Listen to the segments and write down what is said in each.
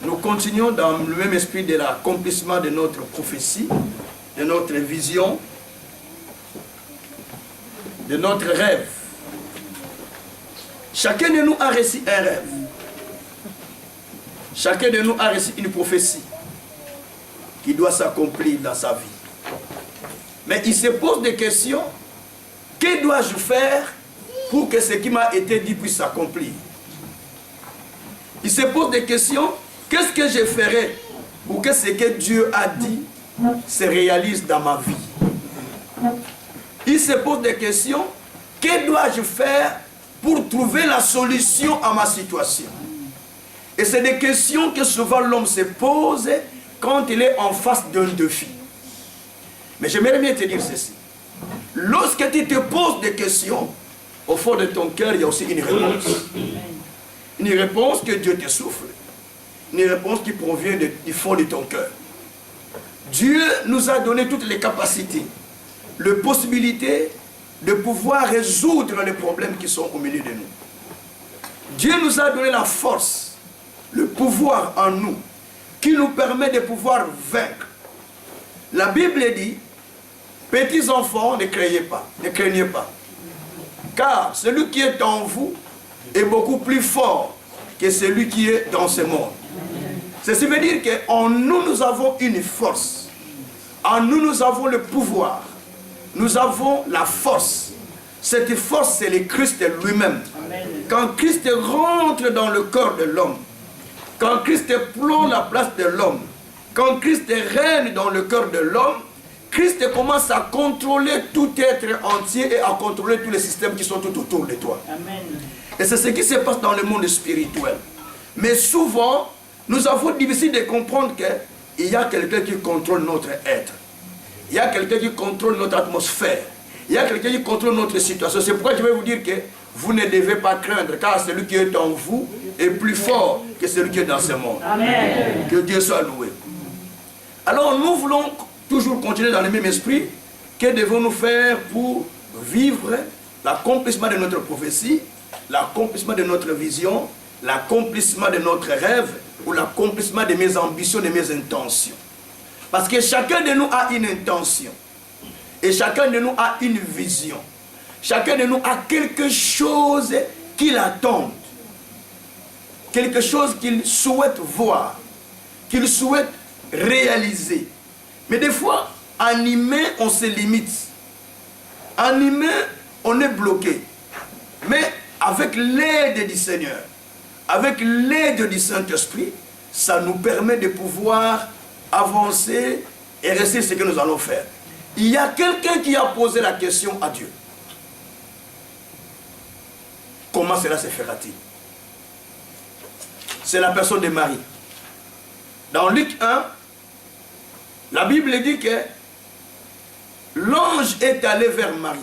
Nous continuons dans le même esprit de l'accomplissement de notre prophétie, de notre vision, de notre rêve. Chacun de nous a reçu un rêve. Chacun de nous a reçu une prophétie qui doit s'accomplir dans sa vie. Mais il se pose des questions. Que dois-je faire pour que ce qui m'a été dit puisse s'accomplir? Il se pose des questions. Qu'est-ce que je ferai pour que ce que Dieu a dit se réalise dans ma vie? Il se pose des questions. Que dois-je faire pour trouver la solution à ma situation? Et c'est des questions que souvent l'homme se pose quand il est en face d'un défi. Mais j'aimerais bien te dire ceci. Lorsque tu te poses des questions, au fond de ton cœur, il y a aussi une réponse. Une réponse que Dieu te souffle. Une réponse qui provient du fond de ton cœur. Dieu nous a donné toutes les capacités, les possibilités de pouvoir résoudre les problèmes qui sont au milieu de nous. Dieu nous a donné la force, le pouvoir en nous, qui nous permet de pouvoir vaincre. La Bible dit, petits enfants, ne craignez pas, car celui qui est en vous est beaucoup plus fort que celui qui est dans ce monde. Ceci veut dire qu'en nous, nous avons une force. En nous, nous avons le pouvoir. Nous avons la force. Cette force, c'est le Christ lui-même. Quand Christ rentre dans le corps de l'homme, quand Christ prend la place de l'homme, quand Christ règne dans le cœur de l'homme, Christ commence à contrôler tout être entier et à contrôler tous les systèmes qui sont tout autour de toi. Amen. Et c'est ce qui se passe dans le monde spirituel. Mais souvent, nous avons difficile de comprendre qu'il y a quelqu'un qui contrôle notre être. Il y a quelqu'un qui contrôle notre atmosphère. Il y a quelqu'un qui contrôle notre situation. C'est pourquoi je vais vous dire que vous ne devez pas craindre, car celui qui est en vous est plus fort que celui qui est dans ce monde. Amen. Que Dieu soit loué. Alors nous voulons toujours continuer dans le même esprit. Que devons-nous faire pour vivre l'accomplissement de notre prophétie, l'accomplissement de notre vision, l'accomplissement de notre rêve ou l'accomplissement de mes ambitions, de mes intentions? Parce que chacun de nous a une intention. Et chacun de nous a une vision. Chacun de nous a quelque chose qu'il attend. Quelque chose qu'il souhaite voir. Qu'il souhaite réaliser. Mais des fois, en humain, on se limite. En humain, on est bloqué. Mais avec l'aide du Seigneur, avec l'aide du Saint-Esprit, ça nous permet de pouvoir avancer et rester ce que nous allons faire. Il y a quelqu'un qui a posé la question à Dieu. Comment cela se fera-t-il? C'est la personne de Marie. Dans Luc 1, la Bible dit que l'ange est allé vers Marie.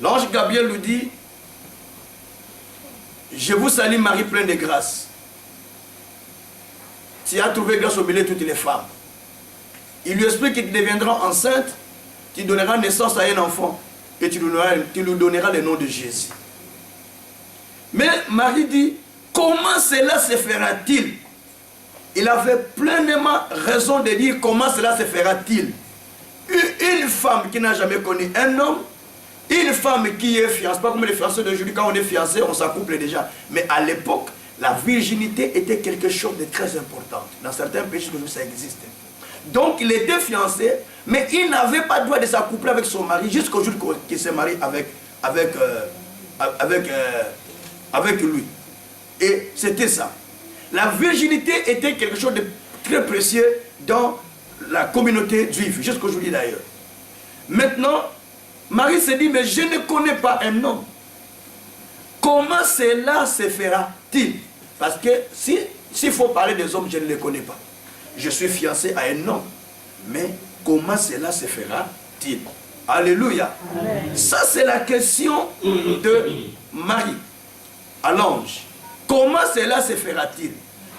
L'ange Gabriel lui dit, je vous salue Marie pleine de grâce. Tu as trouvé grâce au milieu de toutes les femmes. Il lui explique que tu deviendras enceinte, tu donneras naissance à un enfant et tu lui donneras le nom de Jésus. Mais Marie dit, comment cela se fera-t-il? Il avait pleinement raison de dire comment cela se fera-t-il. Une femme qui n'a jamais connu un homme, une femme qui est fiancée, pas comme les fiancés d'aujourd'hui, quand on est fiancé, on s'accouple déjà. Mais à l'époque, la virginité était quelque chose de très important. Dans certains pays, ça existe. Donc il était fiancé, mais il n'avait pas le droit de s'accoupler avec son mari jusqu'au jour qu'il s'est marié avec lui. Et c'était ça. La virginité était quelque chose de très précieux dans la communauté juive, jusqu'aujourd'hui d'ailleurs. Maintenant, Marie se dit, mais je ne connais pas un homme. Comment cela se fera-t-il? Parce que s'il faut parler des hommes, je ne les connais pas. Je suis fiancé à un homme. Mais comment cela se fera-t-il? Alléluia. Amen. Ça, c'est la question de Marie à l'ange. Comment cela se fera-t-il?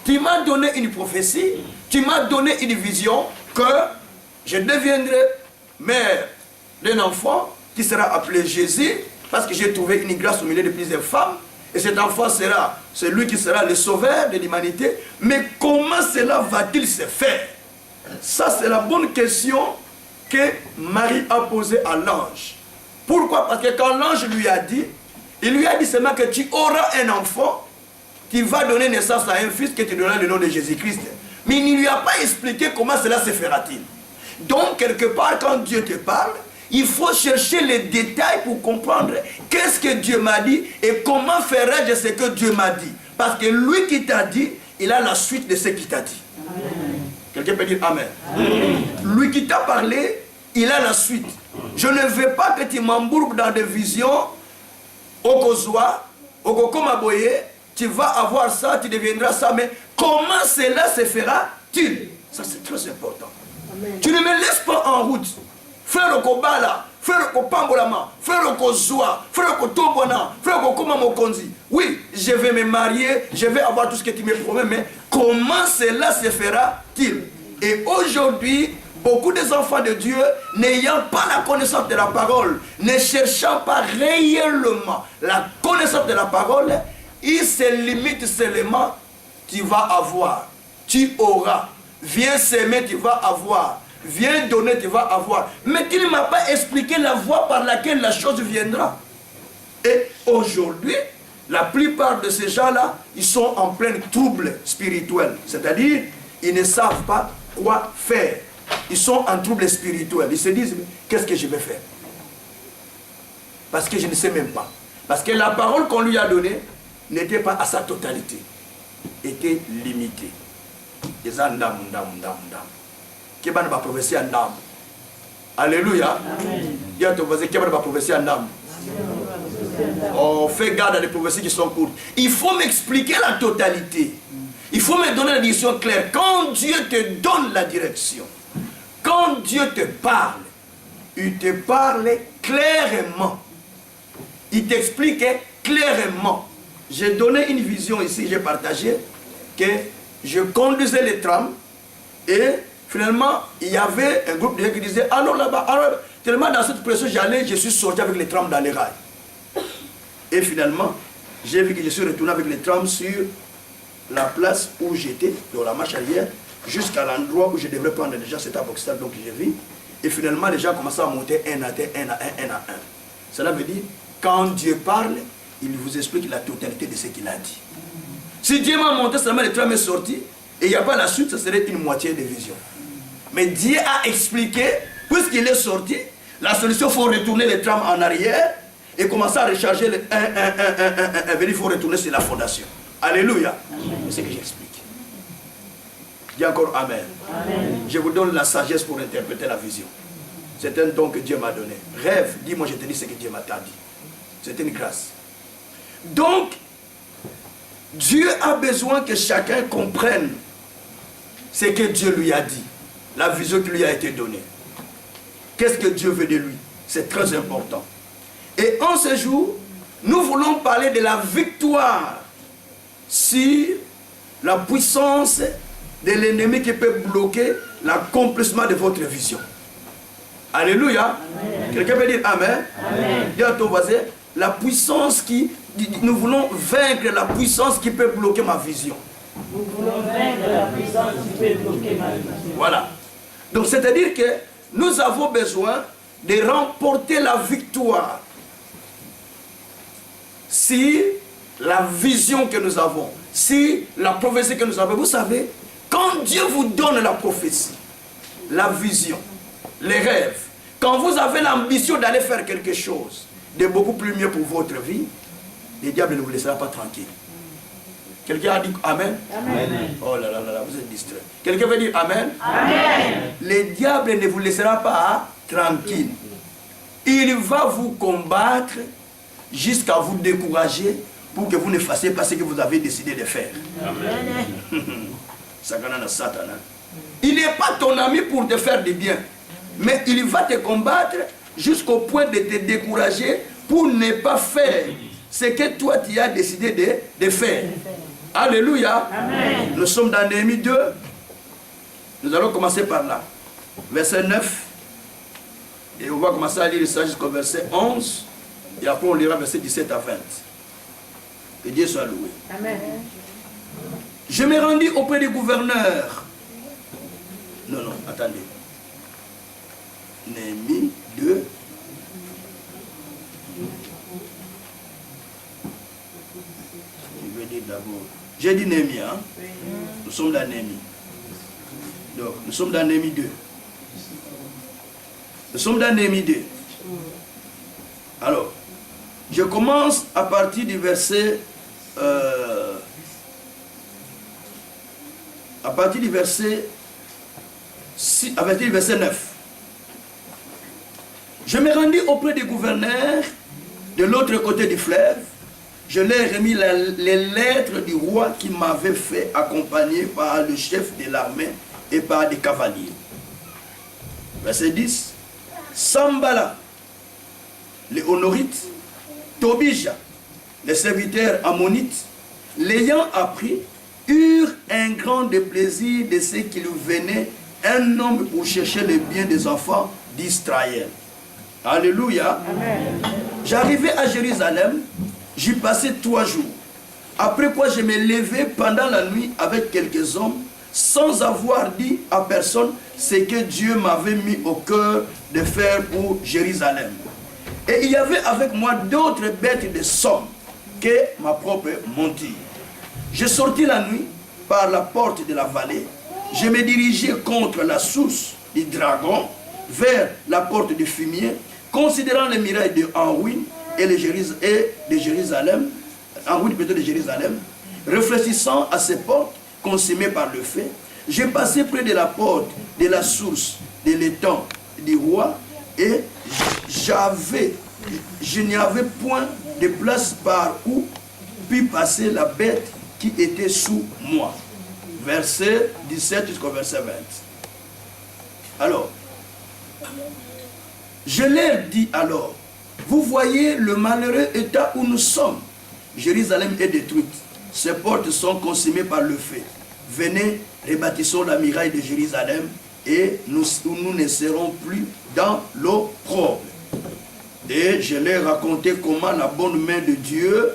Tu m'as donné une prophétie, tu m'as donné une vision que je deviendrai mère d'un enfant qui sera appelé Jésus, parce que j'ai trouvé une grâce au milieu de plusieurs femmes. et cet enfant sera celui qui sera le sauveur de l'humanité. Mais comment cela va-t-il se faire? Ça, c'est la bonne question que Marie a posée à l'ange. Pourquoi? Parce que quand l'ange lui a dit, il lui a dit seulement que tu auras un enfant qui va donner naissance à un fils que tu donneras le nom de Jésus-Christ. Mais il ne lui a pas expliqué comment cela se fera-t-il. Donc, quelque part, quand Dieu te parle, il faut chercher les détails pour comprendre qu'est-ce que Dieu m'a dit et comment ferai-je ce que Dieu m'a dit. Parce que lui qui t'a dit, il a la suite de ce qu'il t'a dit. Quelqu'un peut dire Amen. Amen. Lui qui t'a parlé, il a la suite. Je ne veux pas que tu m'embourbes dans des visions au Kozoa, au Kokomaboye, tu vas avoir ça, tu deviendras ça, mais comment cela se fera-t-il? Ça, c'est très important. Amen. Tu ne me laisses pas en route. Frère Okobala, frère Okopambolama, frère Okozoa, frère Okotobona, frère Okomamokonzi. Oui, je vais me marier, je vais avoir tout ce que tu me promets, mais comment cela se fera-t-il? Et aujourd'hui, beaucoup des enfants de Dieu, n'ayant pas la connaissance de la parole, ne cherchant pas réellement la connaissance de la parole, ils se limitent seulement, tu vas avoir, tu auras, viens s'aimer, tu vas avoir, viens donner, tu vas avoir. Mais il ne m'a pas expliqué la voie par laquelle la chose viendra. Et aujourd'hui, la plupart de ces gens-là, ils sont en plein trouble spirituel. C'est-à-dire, ils ne savent pas quoi faire. Ils sont en trouble spirituel. Ils se disent, qu'est-ce que je vais faire? Parce que je ne sais même pas. Parce que la parole qu'on lui a donnée n'était pas à sa totalité. Était limitée. Ils ont ndam. Qui va pas prophétie en ndam. Alléluia. Il y a ton voisin qui va pas prophétie en ndam. Oh, fais garde à des prophéties qui sont courtes. Il faut m'expliquer la totalité. Il faut me donner la direction claire. Quand Dieu te donne la direction, quand Dieu te parle, il te parle clairement. Il t'explique clairement. J'ai donné une vision ici, j'ai partagé que je conduisais les trams et finalement, il y avait un groupe de gens qui disaient allons là-bas, tellement dans cette pression j'allais, je suis sorti avec les trams dans les rails. Et finalement, j'ai vu que je suis retourné avec les trams sur la place où j'étais, dans la marche arrière, jusqu'à l'endroit où je devrais prendre déjà cet aboxal, donc j'ai vu. Et finalement, les gens commençaient à monter un à un. Cela veut dire, quand Dieu parle, il vous explique la totalité de ce qu'il a dit. Si Dieu m'a monté seulement les trams est sorti, et il n'y a pas la suite, ça serait une moitié de vision. Mais Dieu a expliqué, puisqu'il est sorti, la solution, il faut retourner les trams en arrière et commencer à recharger les il faut retourner sur la fondation. Alléluia. C'est ce que j'explique. Dis encore Amen. Amen. Je vous donne la sagesse pour interpréter la vision. C'est un don que Dieu m'a donné. Rêve, dis-moi, je te dis ce que Dieu m'a dit. C'est une grâce. Donc, Dieu a besoin que chacun comprenne ce que Dieu lui a dit. La vision qui lui a été donnée. Qu'est-ce que Dieu veut de lui? C'est très important. Et en ce jour, nous voulons parler de la victoire sur la puissance de l'ennemi qui peut bloquer l'accomplissement de votre vision. Alléluia. Quelqu'un peut dire Amen. Amen. Dis à ton voisin, la puissance qui... Nous voulons vaincre la puissance qui peut bloquer ma vision. Nous voulons vaincre la puissance qui peut bloquer ma vision. Voilà. Donc c'est-à-dire que nous avons besoin de remporter la victoire si la vision que nous avons, si la prophétie que nous avons. Vous savez, quand Dieu vous donne la prophétie, la vision, les rêves, quand vous avez l'ambition d'aller faire quelque chose de beaucoup plus mieux pour votre vie, le diable ne vous laissera pas tranquille. Quelqu'un a dit Amen? Amen. Oh là là là, vous êtes distrait. Quelqu'un veut dire Amen? Amen. Le diable ne vous laissera pas tranquille. Il va vous combattre jusqu'à vous décourager pour que vous ne fassiez pas ce que vous avez décidé de faire. Amen. Il n'est pas ton ami pour te faire du bien, mais il va te combattre jusqu'au point de te décourager pour ne pas faire ce que toi tu as décidé de faire. Alléluia. Amen. Nous sommes dans Néhémie 2. Nous allons commencer par là. Verset 9. Et on va commencer à lire ça jusqu'au verset 11. Et après on lira verset 17 à 20. Que Dieu soit loué. Amen. Je me rendis auprès du gouverneur. Non, attendez. Néhémie 2. Je vais dire d'abord. J'ai dit Néhémie, hein? Oui. Nous sommes dans Néhémie. Donc, nous sommes dans Néhémie 2. Nous sommes dans Néhémie 2. Alors, je commence à partir du verset... à partir du verset 9. Je me rendis auprès du gouverneur de l'autre côté du fleuve. Je leur ai remis les lettres du roi qui m'avait fait accompagner par le chef de l'armée et par des cavaliers. Verset 10. Sambala, les Honorites, Tobija, les serviteurs ammonites, l'ayant appris, eurent un grand déplaisir de ce qu'il venait un homme pour chercher le bien des enfants d'Israël. Alléluia. J'arrivai à Jérusalem, j'y passai 3 jours. Après quoi je me levai pendant la nuit avec quelques hommes, sans avoir dit à personne ce que Dieu m'avait mis au cœur de faire pour Jérusalem. Et il y avait avec moi d'autres bêtes de somme que ma propre monture. Je sortis la nuit par la porte de la vallée. Je me dirigeais contre la source du dragon, vers la porte du fumier, considérant les murailles de Anouin et de Jérusalem, Anouin plutôt de Jérusalem, réfléchissant à ces portes consumées par le feu. J'ai passé près de la porte de la source de l'étang du roi et je n'y avais point de place par où puis passer la bête qui était sous moi. Verset 17 jusqu'au verset 20. Alors, je leur dis alors, vous voyez le malheureux état où nous sommes. Jérusalem est détruite. Ses portes sont consumées par le feu. Venez, rebâtissons la muraille de Jérusalem et nous ne serons plus dans l'opprobre. Et je leur racontais comment la bonne main de Dieu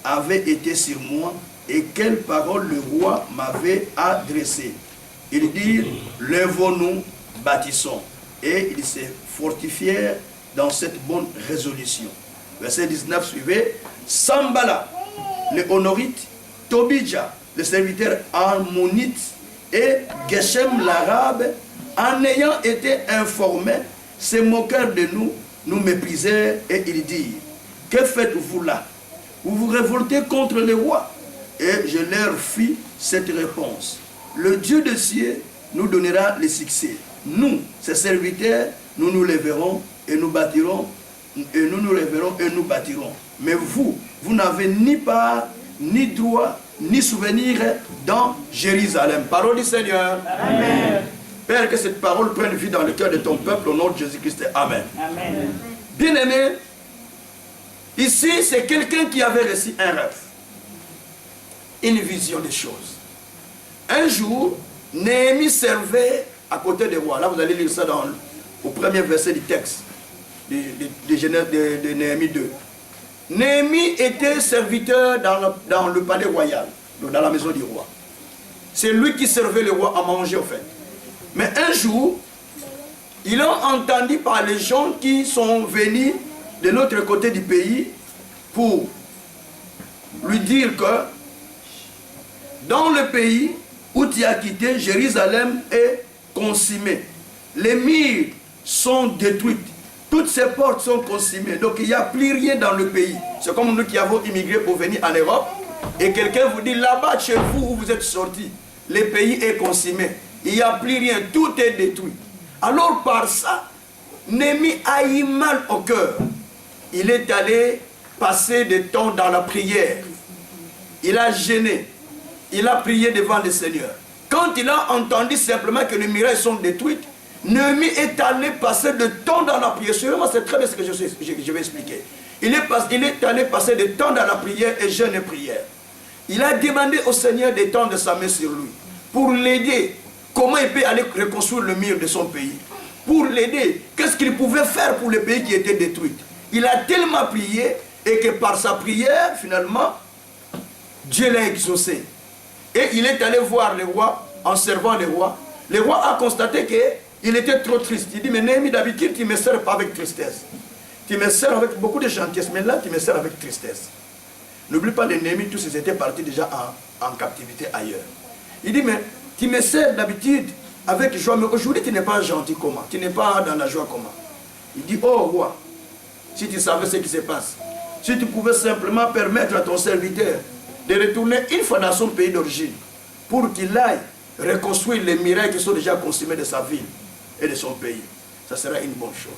avait été sur moi et quelles paroles le roi m'avait adressées. Ils dirent, lèvons-nous, bâtissons. Et ils se fortifièrent dans cette bonne résolution. Verset 19 suivait. Sambala, les Honorites, Tobija, les serviteurs ammonites, et Geshem l'arabe, en ayant été informés, se moquèrent de nous, nous méprisèrent et ils dirent, que faites-vous là? Vous vous révoltez contre le roi? Et je leur fis cette réponse. Le Dieu des cieux nous donnera le succès. Nous, ses serviteurs, nous nous lèverons et nous bâtirons, et nous nous lèverons et nous bâtirons. Mais vous, vous n'avez ni part, ni droit, ni souvenir dans Jérusalem. Parole du Seigneur. Amen. Père, que cette parole prenne vie dans le cœur de ton peuple au nom de Jésus-Christ. Amen. Amen. Bien-aimé, ici c'est quelqu'un qui avait reçu un rêve, une vision des choses. Un jour, Néhémie servait à côté des rois. Là, vous allez lire ça au premier verset du texte de Néhémie 2. Néhémie était serviteur dans le palais royal, dans la maison du roi. C'est lui qui servait le roi à manger, en fait. Mais un jour, il a entendu par les gens qui sont venus de l'autre côté du pays pour lui dire que dans le pays où tu as quitté, Jérusalem est consumée. Les murs sont détruits. Toutes ces portes sont consumées. Donc il n'y a plus rien dans le pays. C'est comme nous qui avons immigré pour venir en Europe. Et quelqu'un vous dit, là-bas, chez vous, où vous êtes sortis, le pays est consumé. Il n'y a plus rien. Tout est détruit. Alors par ça, Néhémie a eu mal au cœur. Il est allé passer du temps dans la prière. Il a gêné. Il a prié devant le Seigneur. Quand il a entendu simplement que les murailles sont détruites, Néhémie est allé passer du temps dans la prière. Sûrement, c'est très bien ce que je vais expliquer. Il est allé passer du temps dans la prière et jeûne et prière. Il a demandé au Seigneur d'étendre sa main sur lui pour l'aider. Comment il peut aller reconstruire le mur de son pays? Pour l'aider. Qu'est-ce qu'il pouvait faire pour le pays qui était détruit? Il a tellement prié et que par sa prière, finalement, Dieu l'a exaucé. Et il est allé voir le roi en servant le roi. Le roi a constaté qu'il était trop triste. Il dit, mais Néhémie, d'habitude, tu ne me sers pas avec tristesse. Tu me sers avec beaucoup de gentillesse, mais là, tu me sers avec tristesse. N'oublie pas, les Néhémie, tous ils étaient partis déjà en captivité ailleurs. Il dit, mais tu me sers d'habitude avec joie, mais aujourd'hui, tu n'es pas gentil comment? Tu n'es pas dans la joie comment? Il dit, oh roi, si tu savais ce qui se passe, si tu pouvais simplement permettre à ton serviteur de retourner une fois dans son pays d'origine pour qu'il aille reconstruire les miracles qui sont déjà consumés de sa ville et de son pays, ça sera une bonne chose.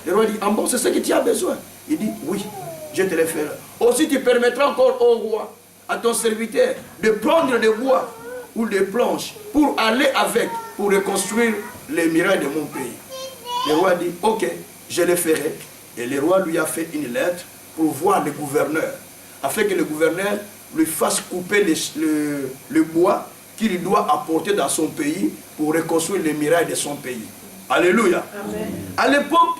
Le roi dit, ah bon, c'est ce que tu as besoin? Il dit, oui, je te le ferai. Aussi, tu permettras encore au roi, à ton serviteur, de prendre des bois ou des planches pour aller avec, pour reconstruire les miracles de mon pays. Le roi dit, ok, je le ferai. Et le roi lui a fait une lettre pour voir le gouverneur, afin que le gouverneur lui fasse couper le bois qu'il doit apporter dans son pays pour reconstruire les miracles de son pays. Alléluia. Amen. À l'époque,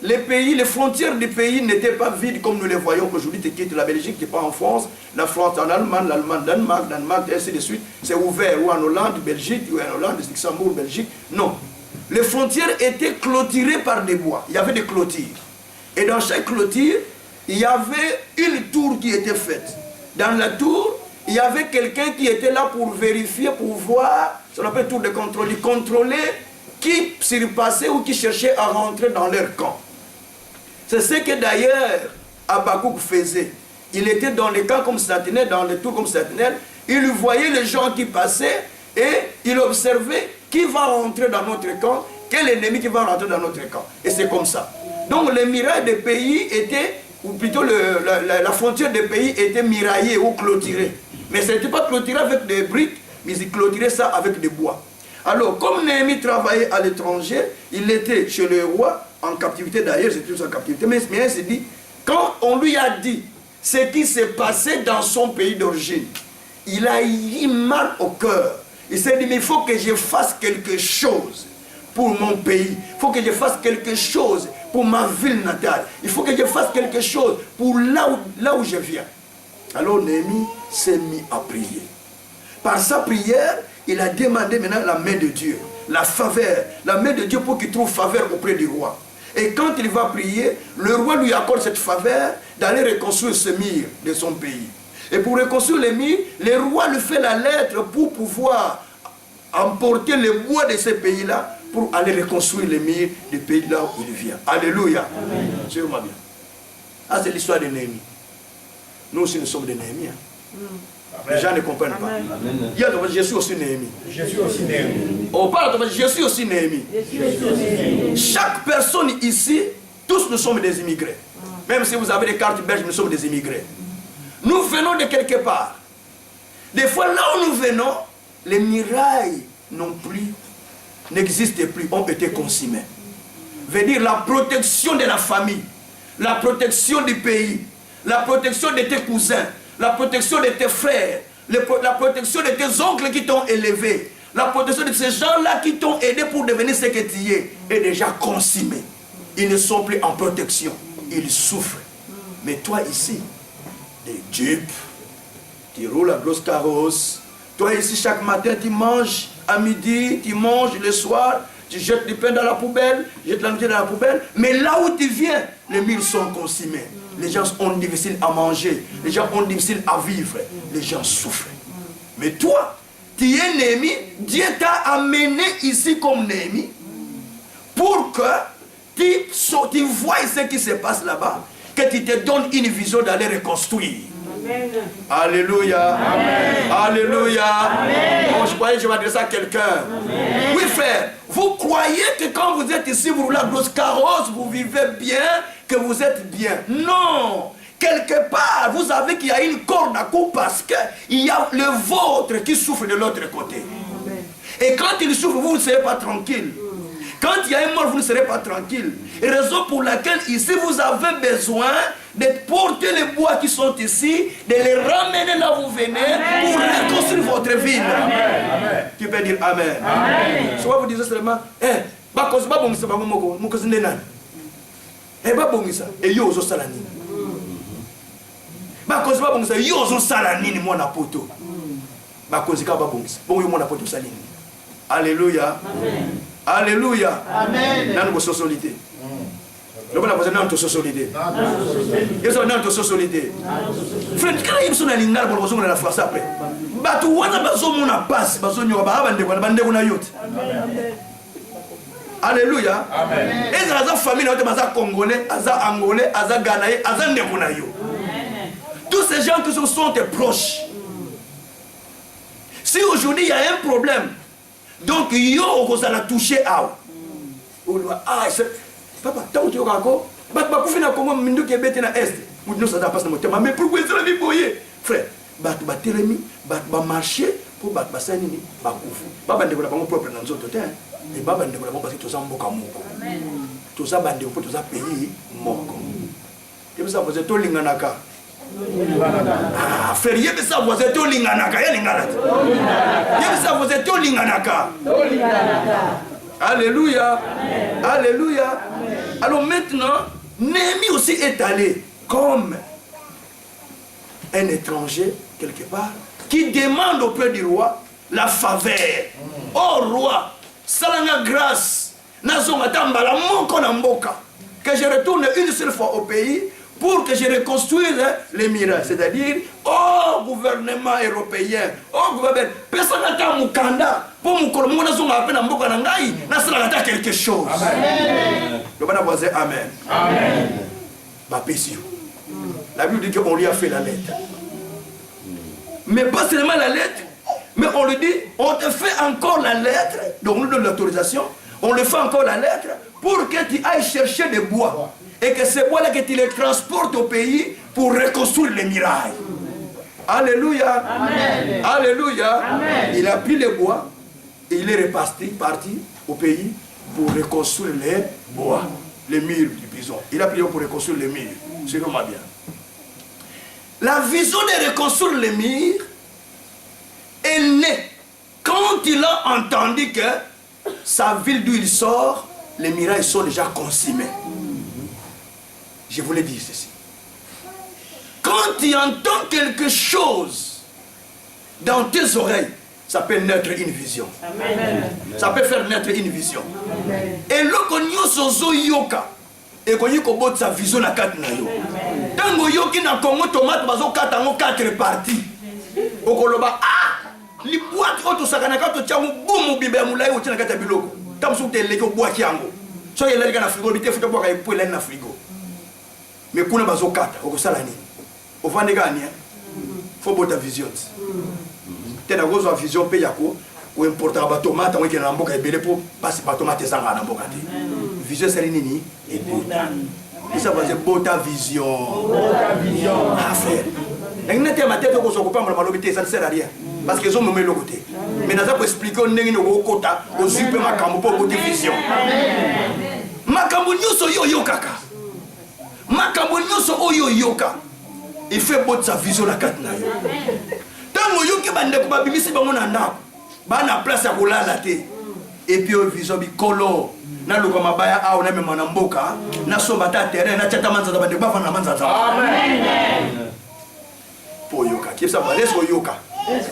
les frontières du pays n'étaient pas vides comme nous les voyons aujourd'hui. Tu quittes la Belgique, tu pars en France, la France en Allemagne, l'Allemagne, Danemark, et ainsi de suite. C'est ouvert, ou en Hollande, Belgique, ou en Hollande, Luxembourg, Belgique. Non. Les frontières étaient clôturées par des bois. Il y avait des clôtures. Et dans chaque clôture, il y avait une tour qui était faite. Dans la tour, il y avait quelqu'un qui était là pour vérifier, pour voir, ce qu'on appelle tour de contrôle, contrôler qui surpassait ou qui cherchait à rentrer dans leur camp. C'est ce que d'ailleurs Habakkuk faisait. Il était dans les camps comme sentinelle, dans les tours comme sentinelle. Il voyait les gens qui passaient et il observait qui va rentrer dans notre camp, quel ennemi qui va rentrer dans notre camp. Et c'est comme ça. Donc les murailles des pays étaient, ou plutôt la frontière des pays était miraillée ou clôturée. Mais ce n'était pas clôturé avec des briques, mais ils clôturaient ça avec des bois. Alors, comme Néhémie travaillait à l'étranger, il était chez le roi, en captivité d'ailleurs, c'était tous en captivité, mais il s'est dit, quand on lui a dit ce qui s'est passé dans son pays d'origine, il a eu mal au cœur. Il s'est dit, mais il faut que je fasse quelque chose pour mon pays. Il faut que je fasse quelque chose pour ma ville natale. Il faut que je fasse quelque chose pour là où je viens. Alors Néhémie s'est mis à prier. Par sa prière, il a demandé maintenant la main de Dieu, la faveur, la main de Dieu pour qu'il trouve faveur auprès du roi. Et quand il va prier, le roi lui accorde cette faveur d'aller reconstruire ce mur de son pays. Et pour reconstruire les murs, le roi lui fait la lettre pour pouvoir emporter le bois de ce pays-là pour aller reconstruire les murs du pays là où il vient. Alléluia. Suivez-moi bien. Ah, c'est l'histoire de Néhémie. Nous aussi, nous sommes des Néhémie. Les gens ne comprennent pas. Amen. Il y a je suis aussi Néhémie. Je suis aussi Néhémie. On parle de je suis aussi Néhémie. Chaque personne ici, tous nous sommes des immigrés. Même si vous avez des cartes belges, nous sommes des immigrés. Nous venons de quelque part. Des fois, là où nous venons, les murailles n'existent plus, ont été consumées. Veut dire la protection de la famille, la protection du pays, la protection de tes cousins, la protection de tes frères, la protection de tes oncles qui t'ont élevé, la protection de ces gens-là qui t'ont aidé pour devenir ce que tu es, est déjà consumée. Ils ne sont plus en protection, ils souffrent. Mais toi ici, des jeeps, tu roules à grosse carrosse, toi ici chaque matin tu manges, à midi tu manges, le soir tu jettes du pain dans la poubelle, jettes la nourriture dans la poubelle, mais là où tu viens, les murs sont consumés. Les gens ont difficile à manger, les gens ont difficile à vivre, les gens souffrent. Mais toi, tu es Néhémie, Dieu t'a amené ici comme Néhémie pour que tu vois ce qui se passe là-bas, que tu te donnes une vision d'aller reconstruire. Amen. Alléluia. Amen. Alléluia. Amen. Oh, je croyais que je m'adressais à quelqu'un. Oui frère, vous croyez que quand vous êtes ici, vous roulez la grosse carrosse, vous vivez bien, que vous êtes bien. Non. Quelque part, vous savez qu'il y a une corde à couper parce qu'il y a le vôtre qui souffre de l'autre côté. Amen. Et quand il souffre, vous ne serez pas tranquille. Quand il y a un mort, vous ne serez pas tranquille. Et raison pour laquelle ici, vous avez besoin de porter les bois qui sont ici, de les ramener là où vous venez, amen, pour reconstruire votre ville. Amen. Tu peux dire Amen. Amen. Soit vous disiez seulement, bakonzi babongisa yo ozosala nini mwana poto bakonzi kaka babongisa bongo yo mwana poto osali nini. Alléluia. Alléluia. Nani bososolité loba na boza nani tososolité yeso nani tososolité frère kala yimso na lingala bozo zonga na France après batu wana bazomona passe bazonyoka bandeko na yote. Alléluia. Et aza famille na yote baza congolais aza angolais aza ghanais aza ndeko na yo. Tous ces gens qui sont tes proches. Si aujourd'hui il y a un problème, donc yo ozala toucher à papa tant que tu as bakufi na Congo mindu ke bete na est mudino ça passe na motema mais pourquoi ça vie boyer frère batu batelemi batu ba marcher pour batu basani ni bakufu baba ndeko na bango propre na nzoto te et baba ndeko na bango parce que toza mboka moko toza bandeko po toza pays moko et ça vous êtes linganaka frère yebe ça vous êtes linganaka ya lingana yebe ça vous êtes linganaka. Alléluia. Alléluia. Alors maintenant, Néhémie aussi est allé comme un étranger, quelque part, qui demande auprès du roi la faveur. Oh roi, salanga grâce, nazongatambala moko na mboka, que je retourne une seule fois au pays pour que je reconstruise les miracles. C'est-à-dire, oh gouvernement européen, oh gouvernement, personne n'a mukanda pour mon colombo n'a appelé na mboka na ngai, na sala quelque chose. Amen. Le bon voisin, amen. Amen. Ma pécio. La Bible dit qu'on lui a fait la lettre. Mais pas seulement la lettre, mais on lui dit, on te fait encore la lettre, donc on lui donne l'autorisation, on lui fait encore la lettre pour que tu ailles chercher des bois. Et que ces bois-là, que tu les transportes au pays pour reconstruire les murailles. Alléluia. Amen. Alléluia. Amen. Il a pris les bois et il est parti au pays pour reconstruire les bois, les murs du prison. Il a pris pour reconstruire les murs. C'est vraiment bien. La vision de reconstruire les murs est née quand il a entendu que sa ville d'où il sort, les murailles sont déjà consumées. Je voulais dire ceci. Quand tu entends quelque chose dans tes oreilles, ça peut naître une vision. Amen. Ça peut faire naître une vision. Amen. Et là, quand nous sommes yoka, et quand nous avons sa vision na quatre na yo. Tant que yoki na Congo tomate bazo quatre parties. Okoloba li boîte auto sakanaka to tchamu boum bibe mulai otina kata biloko. Tam so te leki boîte yango. So yele na frigo bité futa boka epole na frigo. Mais kuna bazo kata okosala nini ofande gani faut bota vision tena gozo vision pe yako ou importa ba tomate on ke na mboka ebele po passer ba tomate zanga na mboka te vision sali nini et ça va bota vision frère ngene te matete ko so ko pamba malobi te ça ne sert à rien parce que ils ont nommé le côté mais naza pour expliquer ndenge no kota ozipe makambo po bota vision makambo nyoso yo kaka makambo nyoso oyo yoka il fait bot sa vision la kat na yo tango yoki bande ko babimisi bango na ndako bana place ya kolala te et puis o vision bi kolo na luka mabaya au na mema na mboka na somba ta terrain na chata manza bande ba fana manza amen po yoka ki ça va laisse yoka est-ce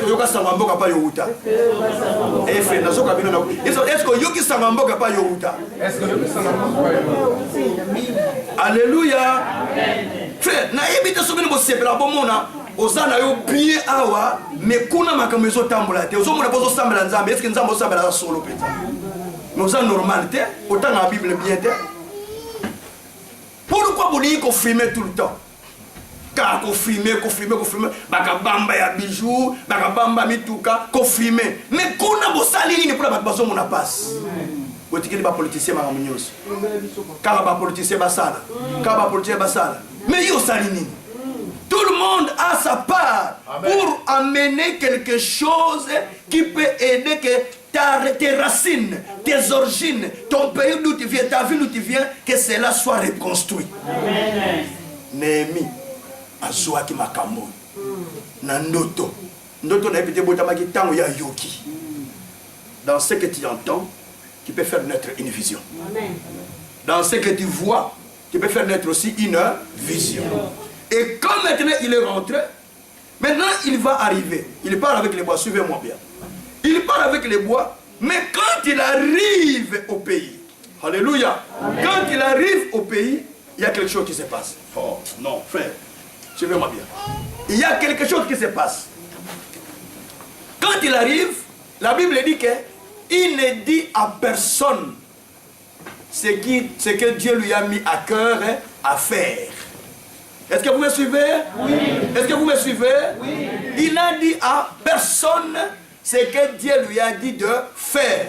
que yoka sanga mboka pa yokuta et fait na soka bino na est-ce que yoki sanga mboka pa yokuta est-ce que yoki sanga mboka alléluia frère na yebita sobini bo sepela bomona ozana yo bien awa mais kuna makambo ezo tambola te ozomona bozo sambela nzambe est-ce que nzambe osambela solo peta mais oza normal te autant la Bible bien te pourquoi boni ko filmer tout le temps car ko filmer bakabamba ya bijoux bakabamba mituka ko filmer mais kuna bo sali nini pour ba bazo mona passe otikeli ba politicien ma munyoso car ba politicien basala mais yo sali nini. Tout le monde a sa part. Amen. Pour amener quelque chose qui peut aider que tes racines, tes origines, ton pays d'où tu viens, ta ville d'où tu viens, que cela soit reconstruit. Amen. Néhémie, Azoaki Makambo, Nandoto, Ndoto n'a pas botamaki tango ya yoki. Dans ce que tu entends, tu peux faire naître une vision. Amen. Dans ce que tu vois, tu peux faire naître aussi une vision. Et quand maintenant il est rentré, maintenant il va arriver. Il part avec les bois, suivez-moi bien. Il part avec les bois, mais quand il arrive au pays, alléluia, quand il arrive au pays, il y a quelque chose qui se passe. Oh non, frère, suivez-moi bien. Il y a quelque chose qui se passe. Quand il arrive, la Bible dit qu'il ne dit à personne ce que Dieu lui a mis à cœur à faire. Est-ce que vous me suivez? Oui. Est-ce que vous me suivez? Oui. Il n'a dit à personne ce que Dieu lui a dit de faire.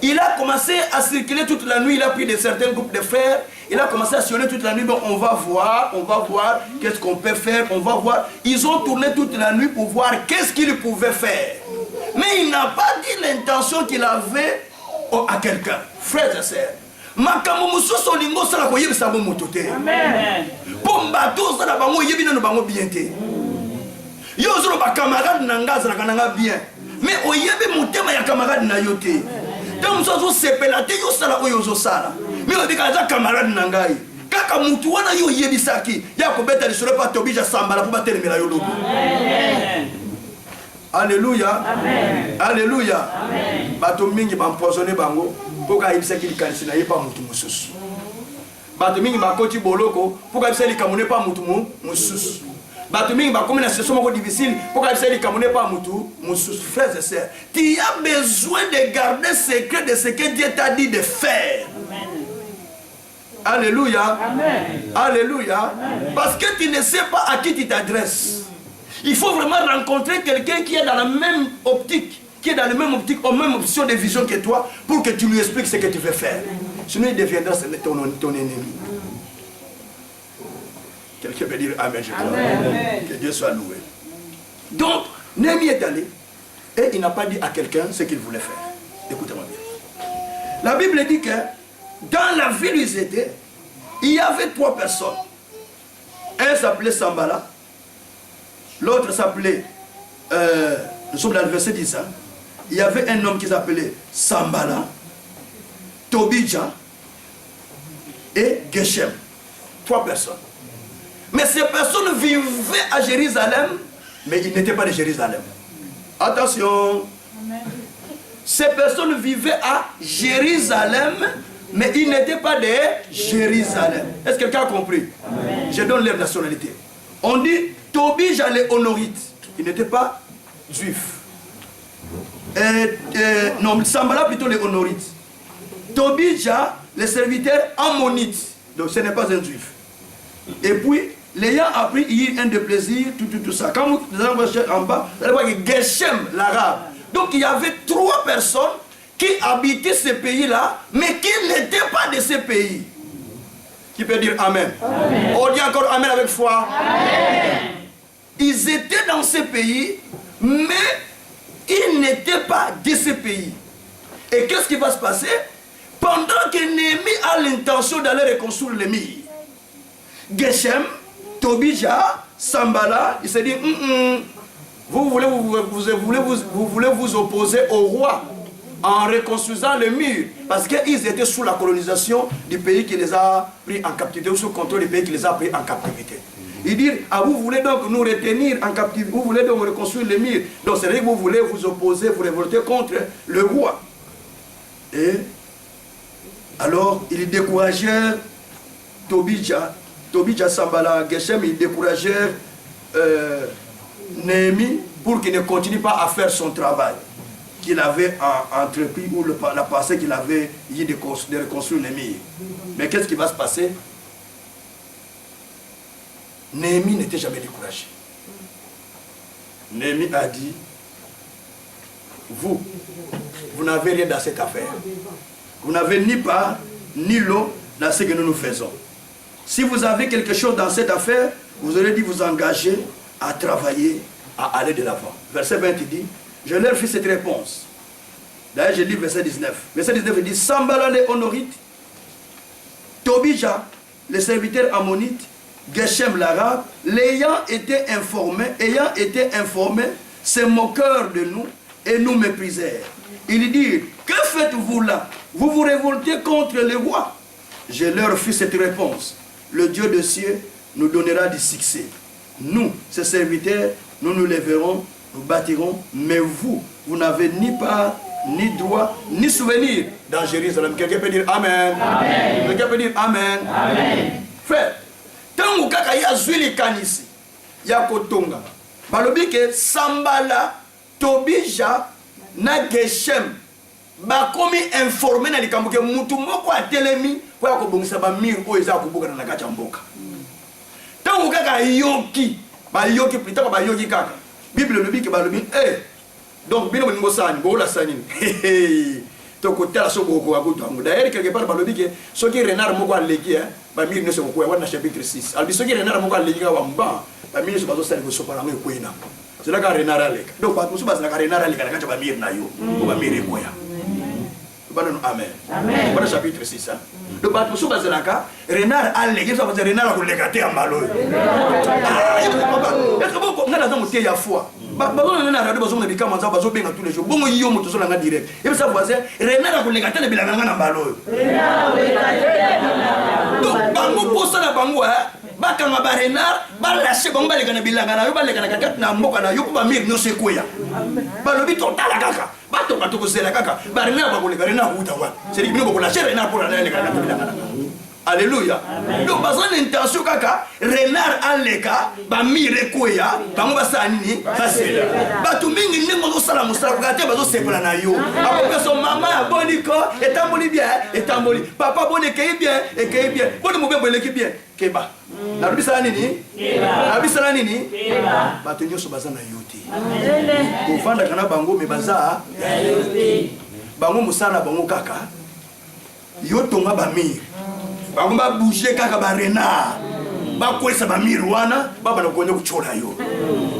Il a commencé à circuler toute la nuit, il a pris de certains groupes de frères, il a commencé à sillonner toute la nuit, bon, on va voir qu'est-ce qu'on peut faire, on va voir. Ils ont tourné toute la nuit pour voir qu'est-ce qu'ils pouvaient faire. Mais il n'a pas dit l'intention qu'il avait à quelqu'un. Frères et sœurs, makambo mususu olingo sala koyebisa bo moto te. Amen. Po mbato sala bango yebi nanu bango bien te. Yo zolo ba camarade nanga sala kananga bien. Mais oyebi motema ya camarade na yo te. Tant mususu sepela te yo sala oyo zo sala. Mais obika za camarade nanga yi. Kaka mutu wana yo yebisaki ya kobeta lisolo pa tobija sambala po batelemela yo lobo. Amen. Alléluia. Amen. Alléluia. Amen. Bato mingi bampoisonné bango poka ibisa ki likanisi na ye pa mutu mususu. Bato mingi bakoti boloko poka ibisa likamone pa mutu mususu. Bato mingi bakomi na situation moko difficile poka ibisa likamone pa mutu mususu. Frères et sœurs, tu as besoin de garder secret de ce que Dieu t'a dit de faire. Amen. Alléluia. Amen. Alléluia. Amen. Parce que tu ne sais pas à qui tu t'adresses. Il faut vraiment rencontrer quelqu'un qui est dans la même optique, qui est dans la même optique, aux mêmes options de vision que toi, pour que tu lui expliques ce que tu veux faire. Sinon, il deviendra ton ennemi. Quelqu'un peut dire Amen, je crois. Amen. Que Dieu soit loué. Donc, Néhémie est allé et il n'a pas dit à quelqu'un ce qu'il voulait faire. Écoutez-moi bien. La Bible dit que dans la ville où ils étaient, il y avait 3 personnes. Un s'appelait Sambala. L'autre s'appelait, nous sommes dans le verset 10, hein, il y avait un homme qui s'appelait Sambala, Tobija et Geshem. 3 personnes. Mais ces personnes vivaient à Jérusalem, mais ils n'étaient pas de Jérusalem. Attention. Amen. Ces personnes vivaient à Jérusalem, mais ils n'étaient pas de Jérusalem. Est-ce que quelqu'un a compris? Amen. Je donne leur nationalité. On dit Tobija les Honorites. Ils n'étaient pas juifs. Non, Sambala plutôt les Honorites. Tobija, les serviteurs ammonites. Donc ce n'est pas un juif. Et puis, l'ayant appris, il y a un de plaisir, tout ça. Quand vous allez en bas, vous allez voir que Geshem, l'arabe. Donc il y avait 3 personnes qui habitaient ce pays-là, mais qui n'étaient pas de ce pays. Qui peut dire Amen? Amen. On dit encore Amen avec foi. Amen. Ils étaient dans ce pays, mais ils n'étaient pas de ce pays. Et qu'est-ce qui va se passer? Pendant que Néhémie a l'intention d'aller reconstruire le mur, Geshem, Tobija, Sambala, il s'est dit, vous voulez vous opposer au roi en reconstruisant le mur, parce qu'ils étaient sous la colonisation du pays qui les a pris en captivité, ou sous le contrôle du pays qui les a pris en captivité. Il dit, ah, vous voulez donc nous retenir en captivité, vous voulez donc reconstruire le mur, donc c'est vrai que vous voulez vous opposer, vous révolter contre le roi. Et alors, ils découragèrent Tobija, Sambala, Geshem, ils découragèrent Néhémie pour qu'il ne continue pas à faire son travail qu'il avait entrepris ou la pensée qu'il avait eu de reconstruire le mur. Mais qu'est-ce qui va se passer? Néhémie n'était jamais découragé. Néhémie a dit, vous n'avez rien dans cette affaire. Vous n'avez ni part, ni lot dans ce que nous faisons. Si vous avez quelque chose dans cette affaire, vous aurez dit vous engager à travailler, à aller de l'avant. Verset 20, il dit, je leur fis cette réponse. D'ailleurs, je lis verset 19. Verset 19, il dit, Sambala les Honorites, Tobija, les serviteurs ammonites, Geshem l'arabe, ayant été informés, se moquèrent de nous et nous méprisèrent. Ils dirent, que faites-vous là? Vous vous révoltez contre le roi? Je leur fis cette réponse. Le Dieu de cieux nous donnera du succès. Nous, ses serviteurs, nous nous lèverons, nous bâtirons, mais vous, vous n'avez ni part, ni droit, ni souvenir dans Jérusalem. Quelqu'un peut dire Amen. Amen. Quelqu'un peut dire Amen. Amen. Frère, tant que kaka ya zwili kanisi, ya kotonga, balobi ke Sambala, Tobija, na Geshem, bakomi informé na likambo ke mutu moko atelemi po ya kobongisa ba mir oyo eza kobuka na kati ya mboka. Tango kaka yoki, ba yoki plutôt ba yoki kaka. Bible lobi ke balobi donc bino bolingo sani, bo la sani. To kotala so boko ya kutango. D'ailleurs quelque part balobi ke soki renard moko aleki ba mir ne se ko wana chapitre 6. Albi soki renard moko aleki ka wamba, ba mir ne so bazo sali ko sopala ngo kwena. C'est là que renard aleka. Donc ba musu basa na renard aleka na kati ba mir na yo. Ko ba mir ekoya. Amen. Amen. Voilà chapitre 6. Le bateau sous Bazalaka, renard a légué, ça veut dire renard a collecté en malo. Est-ce que vous avez un ya foi? Bazo na radio bazo na bikama za bazo benga tous les jours. Bongo yo moto so na direct. Et ça voisin renard a collecté na bilanga na malo. Donc bango posa na bango bakanga ba renard ba lâcher bango ba lekana bilanga na yo ba lekana kaka na mboka na yo ko ba mir no sekoya. Balobi total kaka. Bato bato ko sela kaka ba renard ba koleka renard uta wa. C'est dit bino ko lâcher renard pour la lekana bilanga na. Alléluia. Donc bazana intention kaka renard aleka ba mire koya bango basa nini basela bato mingi ndenge zo sala musala kate bazo sepela na yo akope so mama boniko etamboli bien etamboli papa boneke bien ekei bien boni mobembo eleki bien keba na bisala nini keba na bisala nini keba bato nyoso bazana yote ko fanda kana bango me baza yote bango musala bango kaka yotonga ba mire bango ba bouger kaka ba renard ba kwesa ba mirwana baba na konyo kuchola yo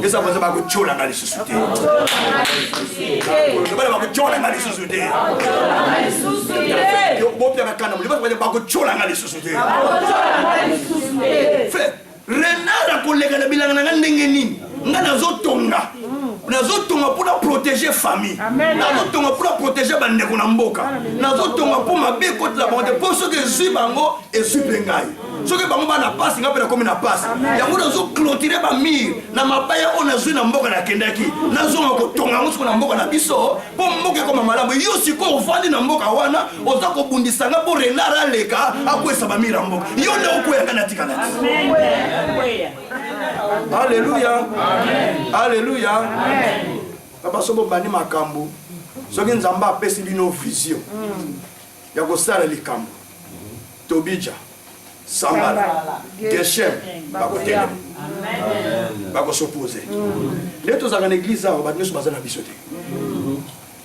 esa baza ba kuchola ngali susute baba ba kuchola ngali susute yo bopya bakana muli ba kuchola ngali susute fe renard akolega na bilanga na ndenge nini ngana zotonga nazotonga pour protéger famille nazotonga pour protéger bandeko na mboka nazotonga pour mabe kote la bande pour ceux que zui bango et zui bengai ceux que bango bana passe ngapela comme na passe yango nazo clôturer ba mur na mabaya on zui na mboka na kendaki nazonga ko tonga ngo na mboka na biso pour mboka comme malamu yo siko ovandi na mboka wana oza ko bundisanga pour renard aleka akwesa ba mur mboka yo ne okoya kana tikana Alléluia. Alléluia. Papa sobo bani makambo. Soki nzamba apesi bino vision. Ya kosala likambo. Tobija. Sambala. Geshem. Bakotele. Bako s'opposer. Leto za na église a ba nyoso bazana bisote.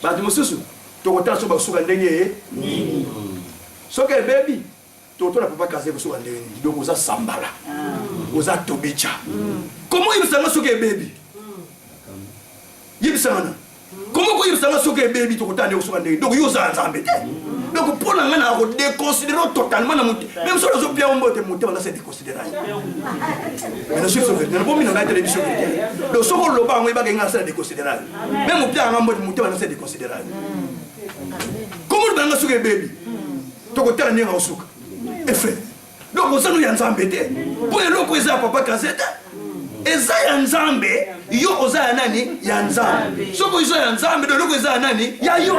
Ba dimosusu. Tokota so ba suka ndenge nini. Soki baby. Toto na papa kaze ko suka ndenge nini. Donc oza sambala. Oza Tobija. Comment il s'en soke baby? Yibisana. Comment il s'en soke baby to kotane osoka ndenge. Donc yo za nzambe. Donc pour la ngana ko déconsidérer totalement na muté. Même sur les opia mbote muté on a se déconsidérer. Mais je suis sauvé. Ne pas mina na télévision. Donc soko loba ngo ibaka ngasa déconsidérer. Même opia mbote muté on a se déconsidérer. Comment le banga soke baby? To kotane ndenge osoka. Effet. Donc on s'en y a nzambe te. Pour eloko eza papa kazeta. Eza ya nzambe, yo oza ya nani? Ya nzambe. Soko izo ya nzambe, eloko eza ya nani? Ya yo.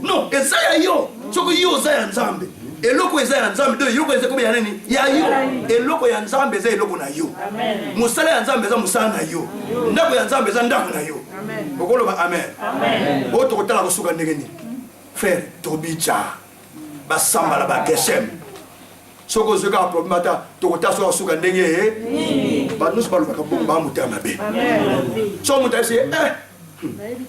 Non, eza ya yo. Soko yo oza ya nzambe. Eloko eza ya nzambe, eloko eza kobe ya nani? Ya yo. Eloko ya nzambe eza eloko na yo. Musala ya nzambe eza musala na yo. Ndako ya nzambe eza ndako na yo. Okolo ba amen. Amen. Oto kotala kosuka ndenge ni. Frère Tobija. Basambala ba Geshem. Soko zoka problème tokota so suka ndenge ba nous parle ka bomba mutama be so mutasi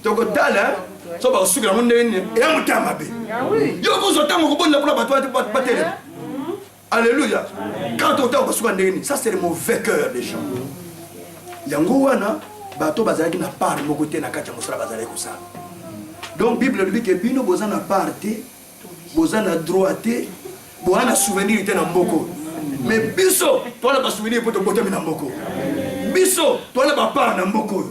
tokota la so ba suka ndenge e mutama be yo ko zo tango ko bonne pour ba batele alléluia quand tokota ba suka ndenge ça c'est le mauvais cœur des gens yango wana bato bazalaki na part moko te na kati ya mosala bazalaki kosala donc bible dit que bino bozana parte bozana droite Boana souvenir était dans Mboko. Mais biso, toi là pas souvenir pour te botter dans Mboko. Biso, toi là pas part dans Mboko.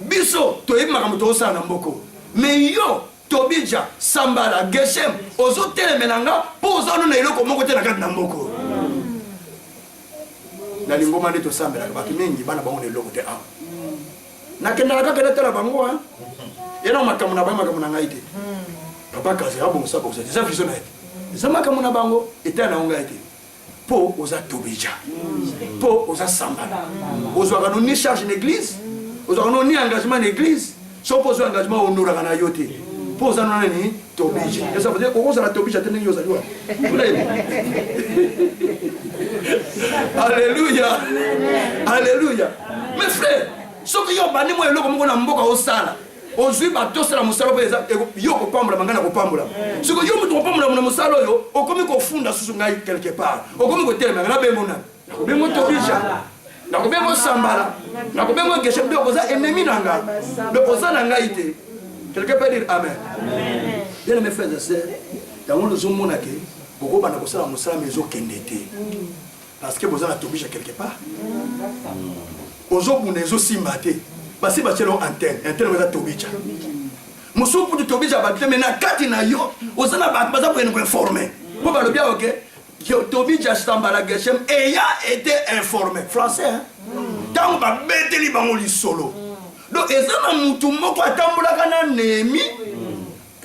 Biso, toi y m'a moto ça dans Mboko. Mais yo, Tobija, Sambala, Geshem, aux hôtels menanga, pose nous na eloko moko te na kati na Mboko. na lingoma nde tosambelaka bato mingi bana bango na eloko te awa nakendaka kaka natala bango ena makambo na bango makambo na ngai te papa kasi abongisa bongisa eza viso na ye te eza makambo na bango etala na ngo ngai te mpo oza tobija mpo oza sambala ozwaka no ni charge na église ozwaka no ni engagement na église so mpo ozwa engagement onoraka na yo te mpo oza no nani tobija eza veut dire kokozala tobija te ndenge ozali wa alléluia alléluia mes frères soki yo bandi mwa eloko moko na mboka osala ozwi batosala mosala mpo eza yo kopambola manga na kopambola soki yo moto kopambola na mosala oyo okomi kofunda susu ngai quelque part okomi kotelemanga nabengo nani nakobengo tobija nakobengo sambala nakobengo geshe mpe okoza ennemi na ngai mpe oza na ngai te quelqu'un peut dire amen bien mes frères et sœurs yango nozomona ke bokobanda kosala mosala mais ezokende te parce que boza na tobija quelque part ozobunda ezosimba te basi batielo antenne eza tobija mosusu putu tobija bakite me na kati na yo oza na bato baza koyena koinforme mpo balobi awo ke tobija sambala geshem eya été informé français ntango babeteli bango lisolo donc eza na mutu moko atambolaka na nemi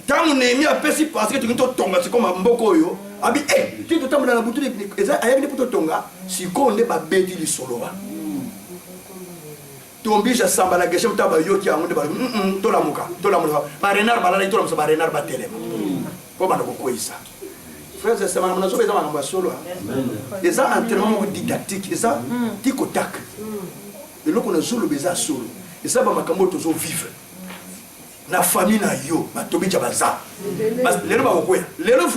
ntango nemi apesi parce que toki totonga sikoma mboka oyo abi ti totambola na butu eza ayaki nde mpo totonga sikoyo nde babeti lisolo wana tombija sambala geshe mta bayoki yango nde tolamuka barenard balala tolamusa barenard batelema mpo banda kokweyisa frères et sœurs makambo nazoba eza makambo ya solo eza entraînement moko didactique eza tikotak eloko nazoloba eza solo eza bamakambo oyo tozovivre na famille na yo batobija baza lelo bakokwea lelo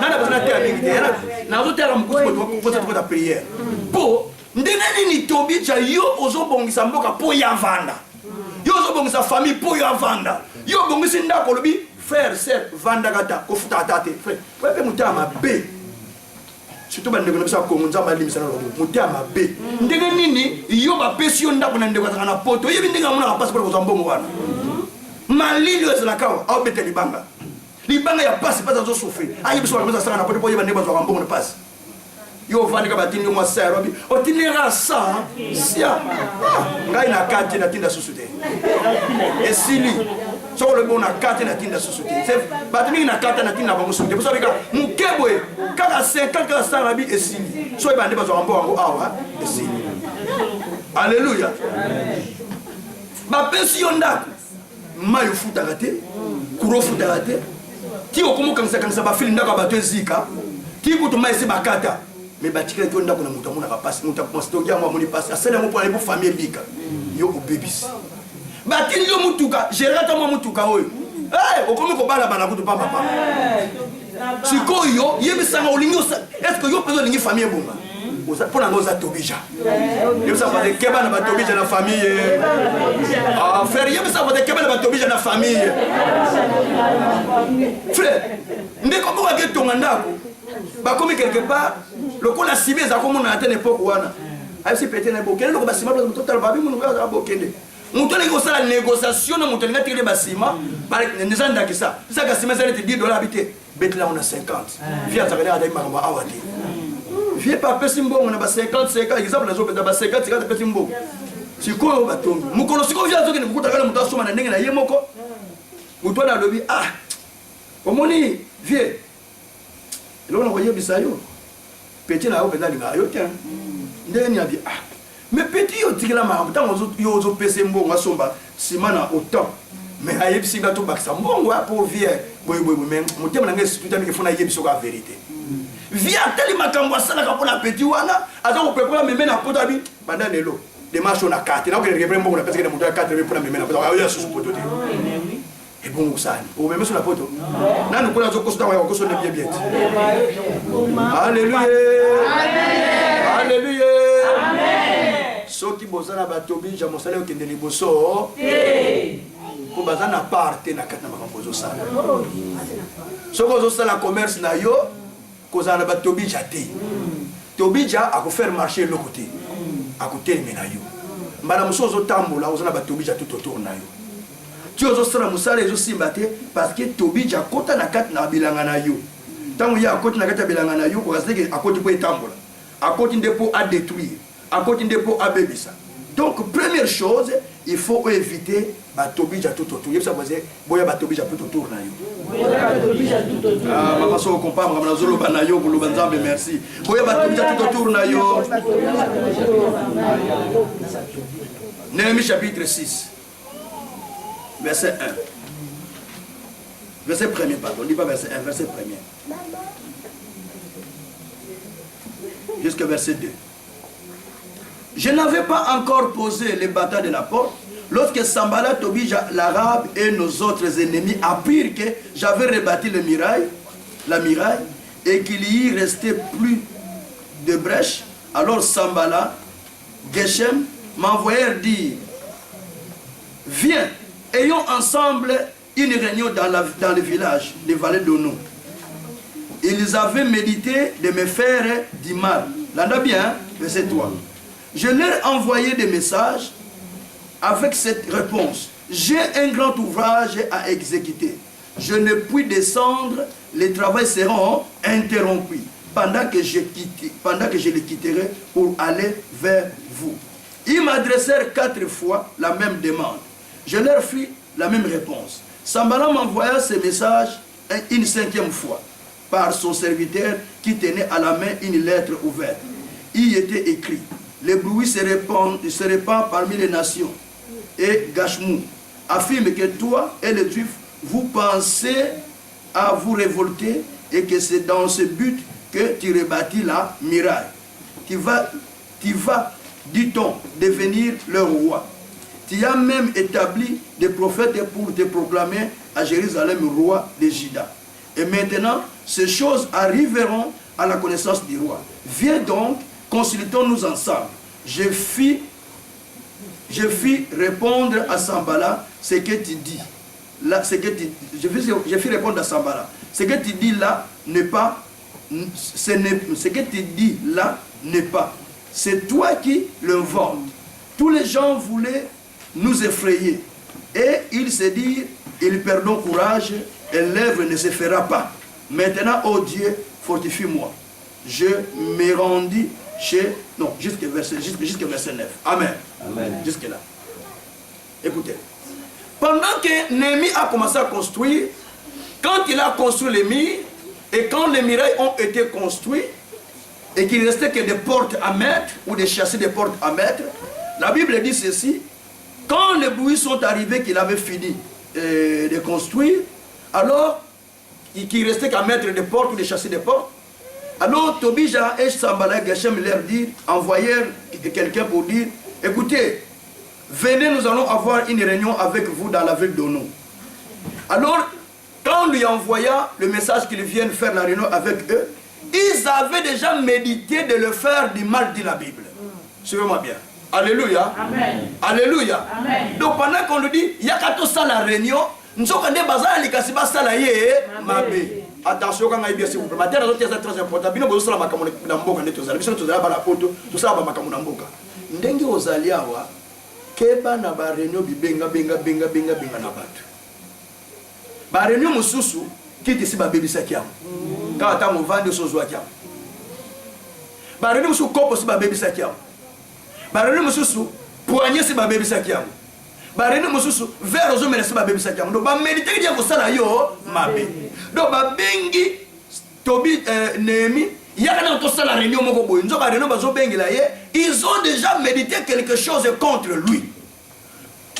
nana bazana te ya mingi te nazotala mokutu prière mpo ndenge nini tobija yo ozobongisa mboka mpo ya vanda yo ozobongisa famille mpo ya vanda yo obongisi ndako olobi frère sœur vandaka ta kofutaka ta te frère po mpe motema mabe surtout bandeko na biso ya kongo nzambe alimisa na lobo motema mabe ndenge nini yo bapesi yo ndako na ndeko azalaka na poto oyebi ndenge amonaka mpasi mpona kozwa mbongo wana malili oyo ezalaka awa aobeta libanga ya pasi mpasi azosufri ayebiso bakamisa asaka na poto mpo oyeba ndenge bazwaka mbongo na pasi yo vandika batindi mwa sa robi otindika sa sia ngai na kati na tinda susu te esili soko lobi na kati na tinda susu te batindi na kati na tinda bango susu te poso bika mukebwe kaka 50 kaka sa rabi esili so ebande bazwa mbo wango awa esili alléluia bapesi yo ndako mayo futaka te kuro futaka te ti okomokangisa bafili ndako bato ezika ti kutu mai esi bakata mais batikela ti ndako na moto amonaka pasi moto akonstoki yango amoni pasi asala yango mpona yepo famille ebika yo obebisi batindi yo mutuka gerata mwa mutuka oyo okomi kobalabala kutu papa sikoyo yebisanga olingi estce yo mpenza olingi famille ebonga mpona nga oza tobija yebisa fate keba na batobija na famille frère yebisa fate keba na batobija na famille frère ndeko moko aketonga ndako bakomi quelque part lokola sibe eza komona na tene époque wana ayebisi pete na bokende loko basima place moto otala babi munu oyo abokende moto alingi kosala négociation na moto alingi atikele basima eza ndakisa saka sima eza neti $10 abi te betela ngo na 50 vie azakani azali makambo awa te vie pa apesi mbongo na ba 50 exemple nazopesa ba 50 apesi mbongo sikoyo batongi mokolo sikoyo vie azokende kokutaka moto asoma na ndenge na ye moko moto wana alobi omoni vie eloko na koyebisa yo peti na yo mpenza alingaa yo te ndenge nini abi mais peti yo tikela makambo ntango yo ozopesa mbongo asomba nsima na autant mais ayebisi nga tobakisa mbongo po vie boyeboyeboye mais motema na ngai situta mingi fona ayebisi oka vérité vie atali makambo asalaka mpona peti wana aza kopepola meme na poto abi banda lelo demarche na karte nakokerekepele mbongo napesaki na moto ya 4 mpona meme na poto ayoya susu poto te ebongo sani omeme so na poto nanu kuna azokosuta waya wakoso ne bien alléluia alléluia soki boza na batobija mosala okende liboso po baza na parte na kati na makambo ozosala soki ozosala commerce na yo kozala na batobija te tobija akofaire marché eloko te akoteleme na yo mbala mosusu ozotambola oza na batobija tout autour na yo ti ozosala mosala ezosimba te parce que tobija akota na kati na bilanga na yo ntango ye akoti na kati ya bilanga na yo kokasi teke akoti mpo etambola akoti nde mpo adétruire à côté de pour abébissa. Donc, première chose, il faut éviter Batobija tout autour. Il y a Boya Batobija tout autour. Ah, maman, si on compare, maman, Zolo Banayo, Bouloubanzambe, merci. Boya Batobija tout autour. Néhémie chapitre 6, verset 1. Verset 1er, pardon. On ne dit pas verset 1, verset 1er. Jusqu'au verset 2. Je n'avais pas encore posé les bâtons de la porte lorsque Sanballat, Tobija, l'Arabe et nos autres ennemis apprirent que j'avais rebâti la muraille et qu'il y restait plus de brèches. Alors Sanballat, Geshem m'envoyèrent dire: viens, ayons ensemble une réunion dans le village des vallées d'Ono. Ils avaient médité de me faire du mal. Là, bien, verset 3. Je leur envoyé des messages avec cette réponse: j'ai un grand ouvrage à exécuter. Je ne puis descendre, les travaux seront interrompus pendant que je les quitterai pour aller vers vous. Ils m'adressèrent 4 fois la même demande. Je leur fis la même réponse. Sanballat m'envoya ce message une 5e fois par son serviteur qui tenait à la main une lettre ouverte. Il y était écrit: le bruit se répand parmi les nations. Et Gashmou affirme que toi et les Juifs, vous pensez à vous révolter et que c'est dans ce but que tu rebâtis la muraille. Tu vas, dit-on, devenir leur roi. Tu as même établi des prophètes pour te proclamer à Jérusalem roi de Juda. Et maintenant, ces choses arriveront à la connaissance du roi. Viens donc, consultons-nous ensemble. Je fis répondre à Sanballat ce que tu dis. Là, je fis répondre à Sanballat. Ce que tu dis là n'est pas. Ce que tu dis là n'est pas. C'est toi qui l'inventes. Tous les gens voulaient nous effrayer. Et ils se disent: ils perdront courage et l'œuvre ne se fera pas. Maintenant, ô Dieu, fortifie-moi. Je me rendis chez... Non, jusqu'au verset 9. Amen. Amen. Jusque là. Écoutez. Pendant que Néhémie a commencé à construire, quand il a construit les murs, et quand les murailles ont été construits, et qu'il ne restait que des portes à mettre, ou des châssis de portes à mettre, la Bible dit ceci: quand les bruits sont arrivés qu'il avait fini de construire, alors qu'il restait qu'à mettre des portes ou des châssis de portes, alors Tobija et Sanballat Geshem leur dit, envoyèrent quelqu'un pour dire: écoutez, venez, nous allons avoir une réunion avec vous dans la ville d'Ono. Alors, quand on lui envoya le message qu'ils viennent faire la réunion avec eux, ils avaient déjà médité de le faire du mal, dit la Bible. Suivez-moi bien. Alléluia. Amen. Alléluia. Amen. Donc pendant qu'on nous dit, il y a qu'à tout ça la réunion, nous sommes en bazar les kasiba salaye mabe. Attention quand il y a s'il vous plaît. Maintenant c'est très important. Bino bozo sala makamu na mboka ndeto zala. Biso tozala bala poto, to sala ba makamu na mboka. Ndenge ozali awa keba na ba réunion bibenga na batu. Ba réunion mususu kiti si ba bebisa kiamu. Ka ata movande sozwa kiamu. Ba réunion mususu kopo si ba bebisa kiamu. Ba réunion mususu poignet si ba bebisa kiamu. Barene mususu vers ozo meresi ba bebisa kiamu. Donc ba méditer dia ko sala yo mabe. Donc ba bengi Tobi Néhémie yakana ko sala réunion moko boy. Nzo ba réunion bazo bengi la ye, ils ont déjà médité quelque chose contre lui.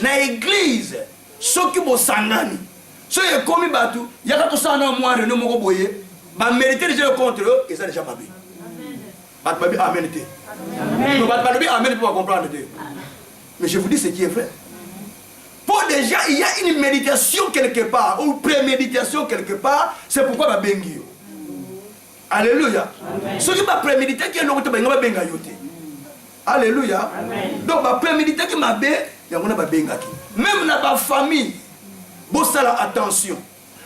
Na église soki bo sangani. So ye komi batu yakana ko sala mo réunion moko boy. Ba méditer déjà contre eux, ils ont déjà mabe. Bat babi amen té. Donc bat babi amen pour comprendre té. Mais je vous dis ce qui est vrai. Pour déjà, il y a une méditation quelque part, ou préméditation quelque part, c'est pourquoi ma bengi. Alléluia. Ce qui m'a prémédité, qui est l'autre, ben ma benga yote. Alléluia. Donc ma prémédité qui m'a bé, il y a mon benga qui. Même dans ma famille, bon ça la attention.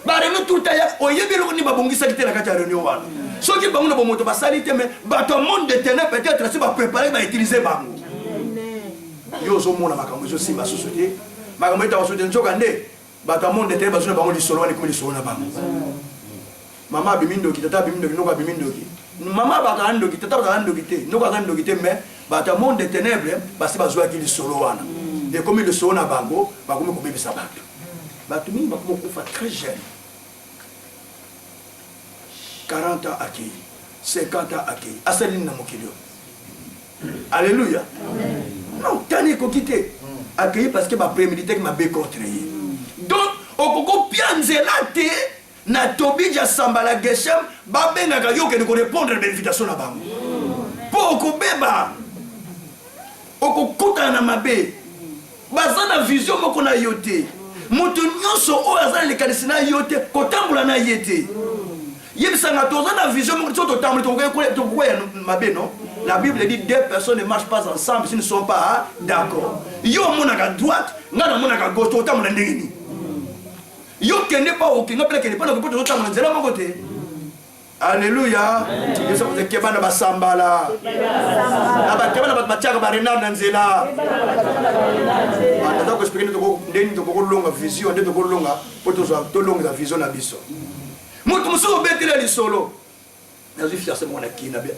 Bah nous tout à l'heure, on y est bien on y va bongi ça qui était la carte réunion là. Ce qui va nous bon moto va salité mais bah tout le monde de ténèbres peut-être si va préparer va utiliser bango. Yo zo mona makambo zo simba société. Makambo eta wasote nchoka nde bato monde te bazuna bango lisolo wali kumi lisolo na bango. Mama bimindo ki tata bimindo ki noka bimindo ki. Mama baka ando ki tata baka ando ki te noka ando ki te mais Bata monde des ténèbres, parce que bazwa qui le solo wana. Et comme le solo na bango, ba comme ko bébé sabato. Batu mingi ba comme ko fa très jeune. 40 ans accueilli, 50 ans accueilli. Asaline na mokilio. Alléluia. Non, tani ko quitter. Accueilli parce que ma prémédité que ma bé contre. Donc, okoko pianzela te na Tobija Sambala Geshem, ba benga yo ke ko répondre à l'invitation na bango. Po okobeba. Okukuta na mabe baza na vision moko na yote moto nyonso oyo aza na likanisi na yote kotambola na yete yebisanga toza na vision moko to tambola to ya mabe non. La Bible dit deux personnes ne marchent pas ensemble s'ils ne sont pas d'accord. Yo monaka droite ngana monaka gauche to tambola ndengini yo kende pa okinga pele kende pa na ko to tambola nzela moko te. Alléluia. Yesu vous êtes kebana basambala. Aba kebana batchaka barena nanzela. Ata ko expliquer to ndeni to ko longa vision ndeni to ko longa poto to longa vision na biso. Mutu muso betela li solo. Na zifia se mona kina be.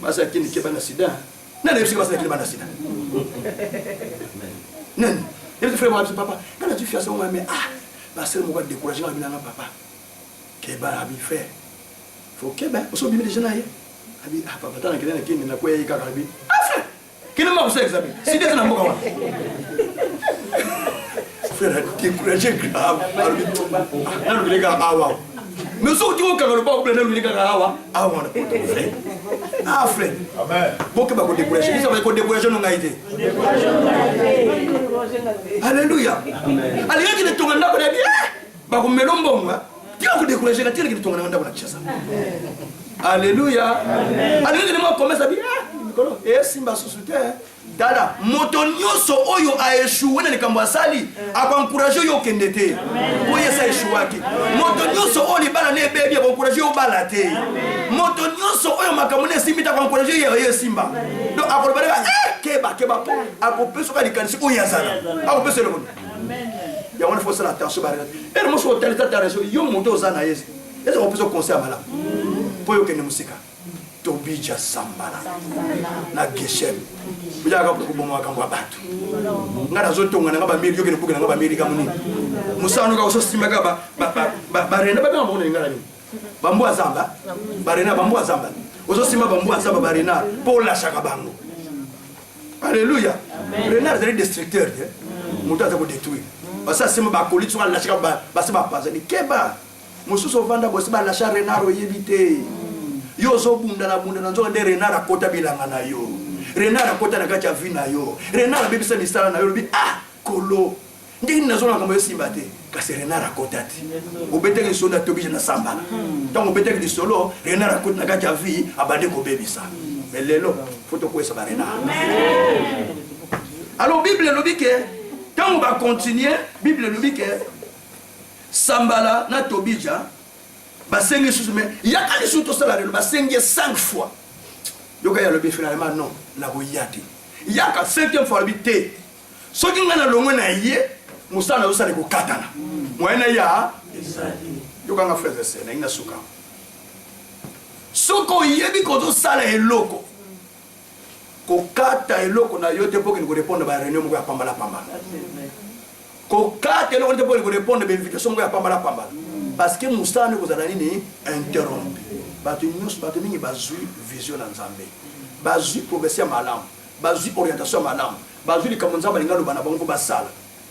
Basa kini kebana sida. Nani yebisi basa kebana sida. Nani? Yebisi frère moi papa. Kana zifia se mona me basa mo ko décourager na binanga papa. Keba abi fait faut keba oso bimi déjà na ye abi papa tana kelena kini na kwa yika kabi frère kini ma ko examen si dès na mboka wa frère découragé grave na no bilega awa mais so ti ko ka lo ba ko na bilega awa awa na frère frère amen boke ba ko découragé ça va ko découragé no ngaite alléluia alléluia ki ne tonga ndako na bi ba ko melombonga. Décourager la tire qui tombe dans la chasse. Alléluia. Alléluia. Moi commence à dire et simba sosute dada motonyoso oyo a échoué na likambo asali a encourager yo kendete ko yesa échouaki motonyoso o libala ne bebi a encourager yo balate motonyoso oyo makamune simita ko encourager yo simba donc a ko bala keba a ko peso ka likanisi o yazala a ko peso le bon il y a une fois la attention et le monsieur hôtel ta raison yo monto zana yesi et ça on peut conseil à mala pour yo kene musika Tobija Sambala na Geshem bila ka ko bomo ka mbatu ngara zo tonga nga ba miri yo kene buga nga ba miri ka muni musano ka so simba ka ba rena ba mo ngara ni bambu azamba barena bambu azamba ozo simba bambu azamba barena pour la chaka bango. Alléluia. Rena est destructeur muta za ko détruire basa sima ba koliti sur la chaka ba se ba paza ni keba mususo vanda bo se ba la chaka renaro yebite yo zo bunda na nzo nde renara kota bilanga na yo renara kota na kacha vina yo renara bebisa misala na yo bi kolo ndini nazo na kambo simba te kasi renara kota ti obete ke sonda Tobija na Sambala donc obete ke solo renara kota na kacha vi abade ko bebisa mais lelo faut to ko esa ba renara. Alors Bible nous dit que quand on va continuer, Bible nous dit que Sambala na Tobija basengi sous mais il y a quand ils sont salaire basengi 5 fois. Yoka ya lobi finalement non la boyati. Il y a ka 5e fois habité. Soki ngana longwe na ye musana usale ko katana. Mwana ya yoka nga frère c'est na ina suka. Soko yebi ko to sala eloko. Kokata eloko na yote pour que nous réponde ba réunion mo ya pambala. Kokata eloko te pour que nous réponde ba invitation mo ya pambala. Parce que Moussa ne vous a donné interrompu. Batu mingi bazui vision na Nzambe. Bazui progresser malam. Bazui orientation malam. Bazui likambo Nzambe linga lobana bango basala.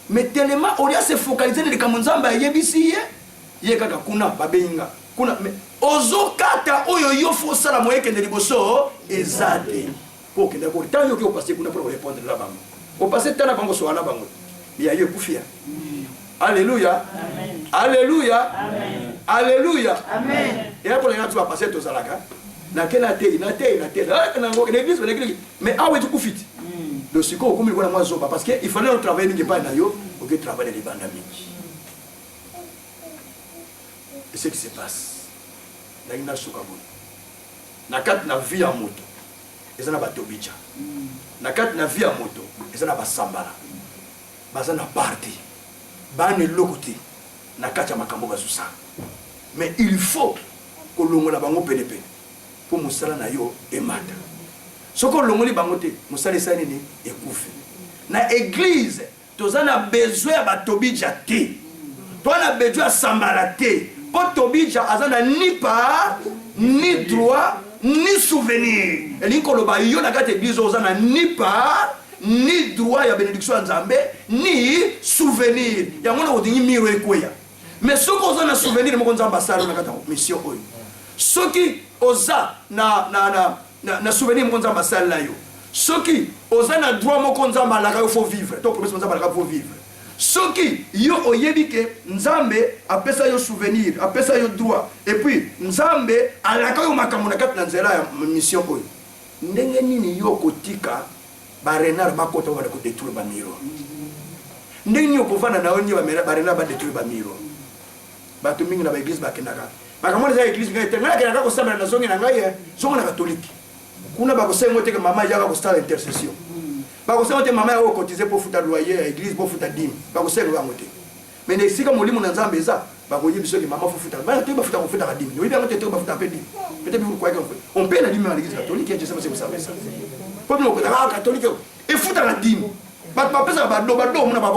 Mais tellement on a se focaliser le likambo Nzambe yebisi ye kaka kuna babenga. Kuna mais ozo kata oyo yo fo sala moyeke de liboso ezate. Pour que d'accord tant yo ki passer kuna pour répondre là bango. Au passer tana bango so ala bango. Ya yo kufia. Alléluia. Amen. Alléluia. Amen. Alléluia. Amen. Et après les gens tu vas passer tout ça là quand na kena te na l'église mais ah ouais tu coufite. Le siko comme il voit moi zoba parce que il fallait un travail n'était pas na yo pour que travailler les bandamiki. Et ce qui se passe na ina sukabu. Na kat na vie à moto. Ezana ba Tobija. Na kat na vie à moto. Ezana ba Sambala. Bazana parti. Bane lokote na kacha makambo bazusa mais il faut que l'on la bango pene pour musala na yo emata Soko longoli bangote, musali sani ni ekufi. Na église, toza na besoin ya batobija te. Toza na besoin ya sambala te. Po tobija azana ni part, ni droit, ni souvenir. Elinko loba yo na kati église ozana ni part, ni droit ya bénédiction ya Nzambe, ni souvenir. Yango na odingi miro ekweya. Mais soko oza na souvenir moko Nzambe asala na kati mission oyo. Soki oza na souvenir moko Nzambe asala yo. Soki oza na droit moko Nzambe alaka yo faut vivre. To promesse Nzambe alaka faut vivre. Soki yo oyebi ke Nzambe apesa yo souvenir, apesa yo droit, et puis Nzambe alaka yo makambo na kati na nzela ya mission oyo. Ndenge nini yo kotika ba renard bakota ba ko détruire ba miro. Ndenge nini okovana na oni ba renard ba détruire ba miro. Bato mingi na ba église bakenaka. Bakamona za église ngai tengala kenaka ko sambela na zongi na ngai, zongi na catholique. Kuna ba ko sengo te ke mama yaka ko start intercession. Ba ko sengo te mama ya ko cotiser pour futa loyer à église pour futa dîme. Ba ko sengo bango te. Mais ne sika molimo na Nzambe eza, ba ko yebiso ke mama faut futa. Ba te ba futa ko futa dîme. Oui bien te ba futa pe dîme. Peut-être vous croyez qu'on paie la dîme à l'église catholique, je sais pas si vous savez ça. Comme le catholique et futa la dîme. Ba pesa ba do mona ba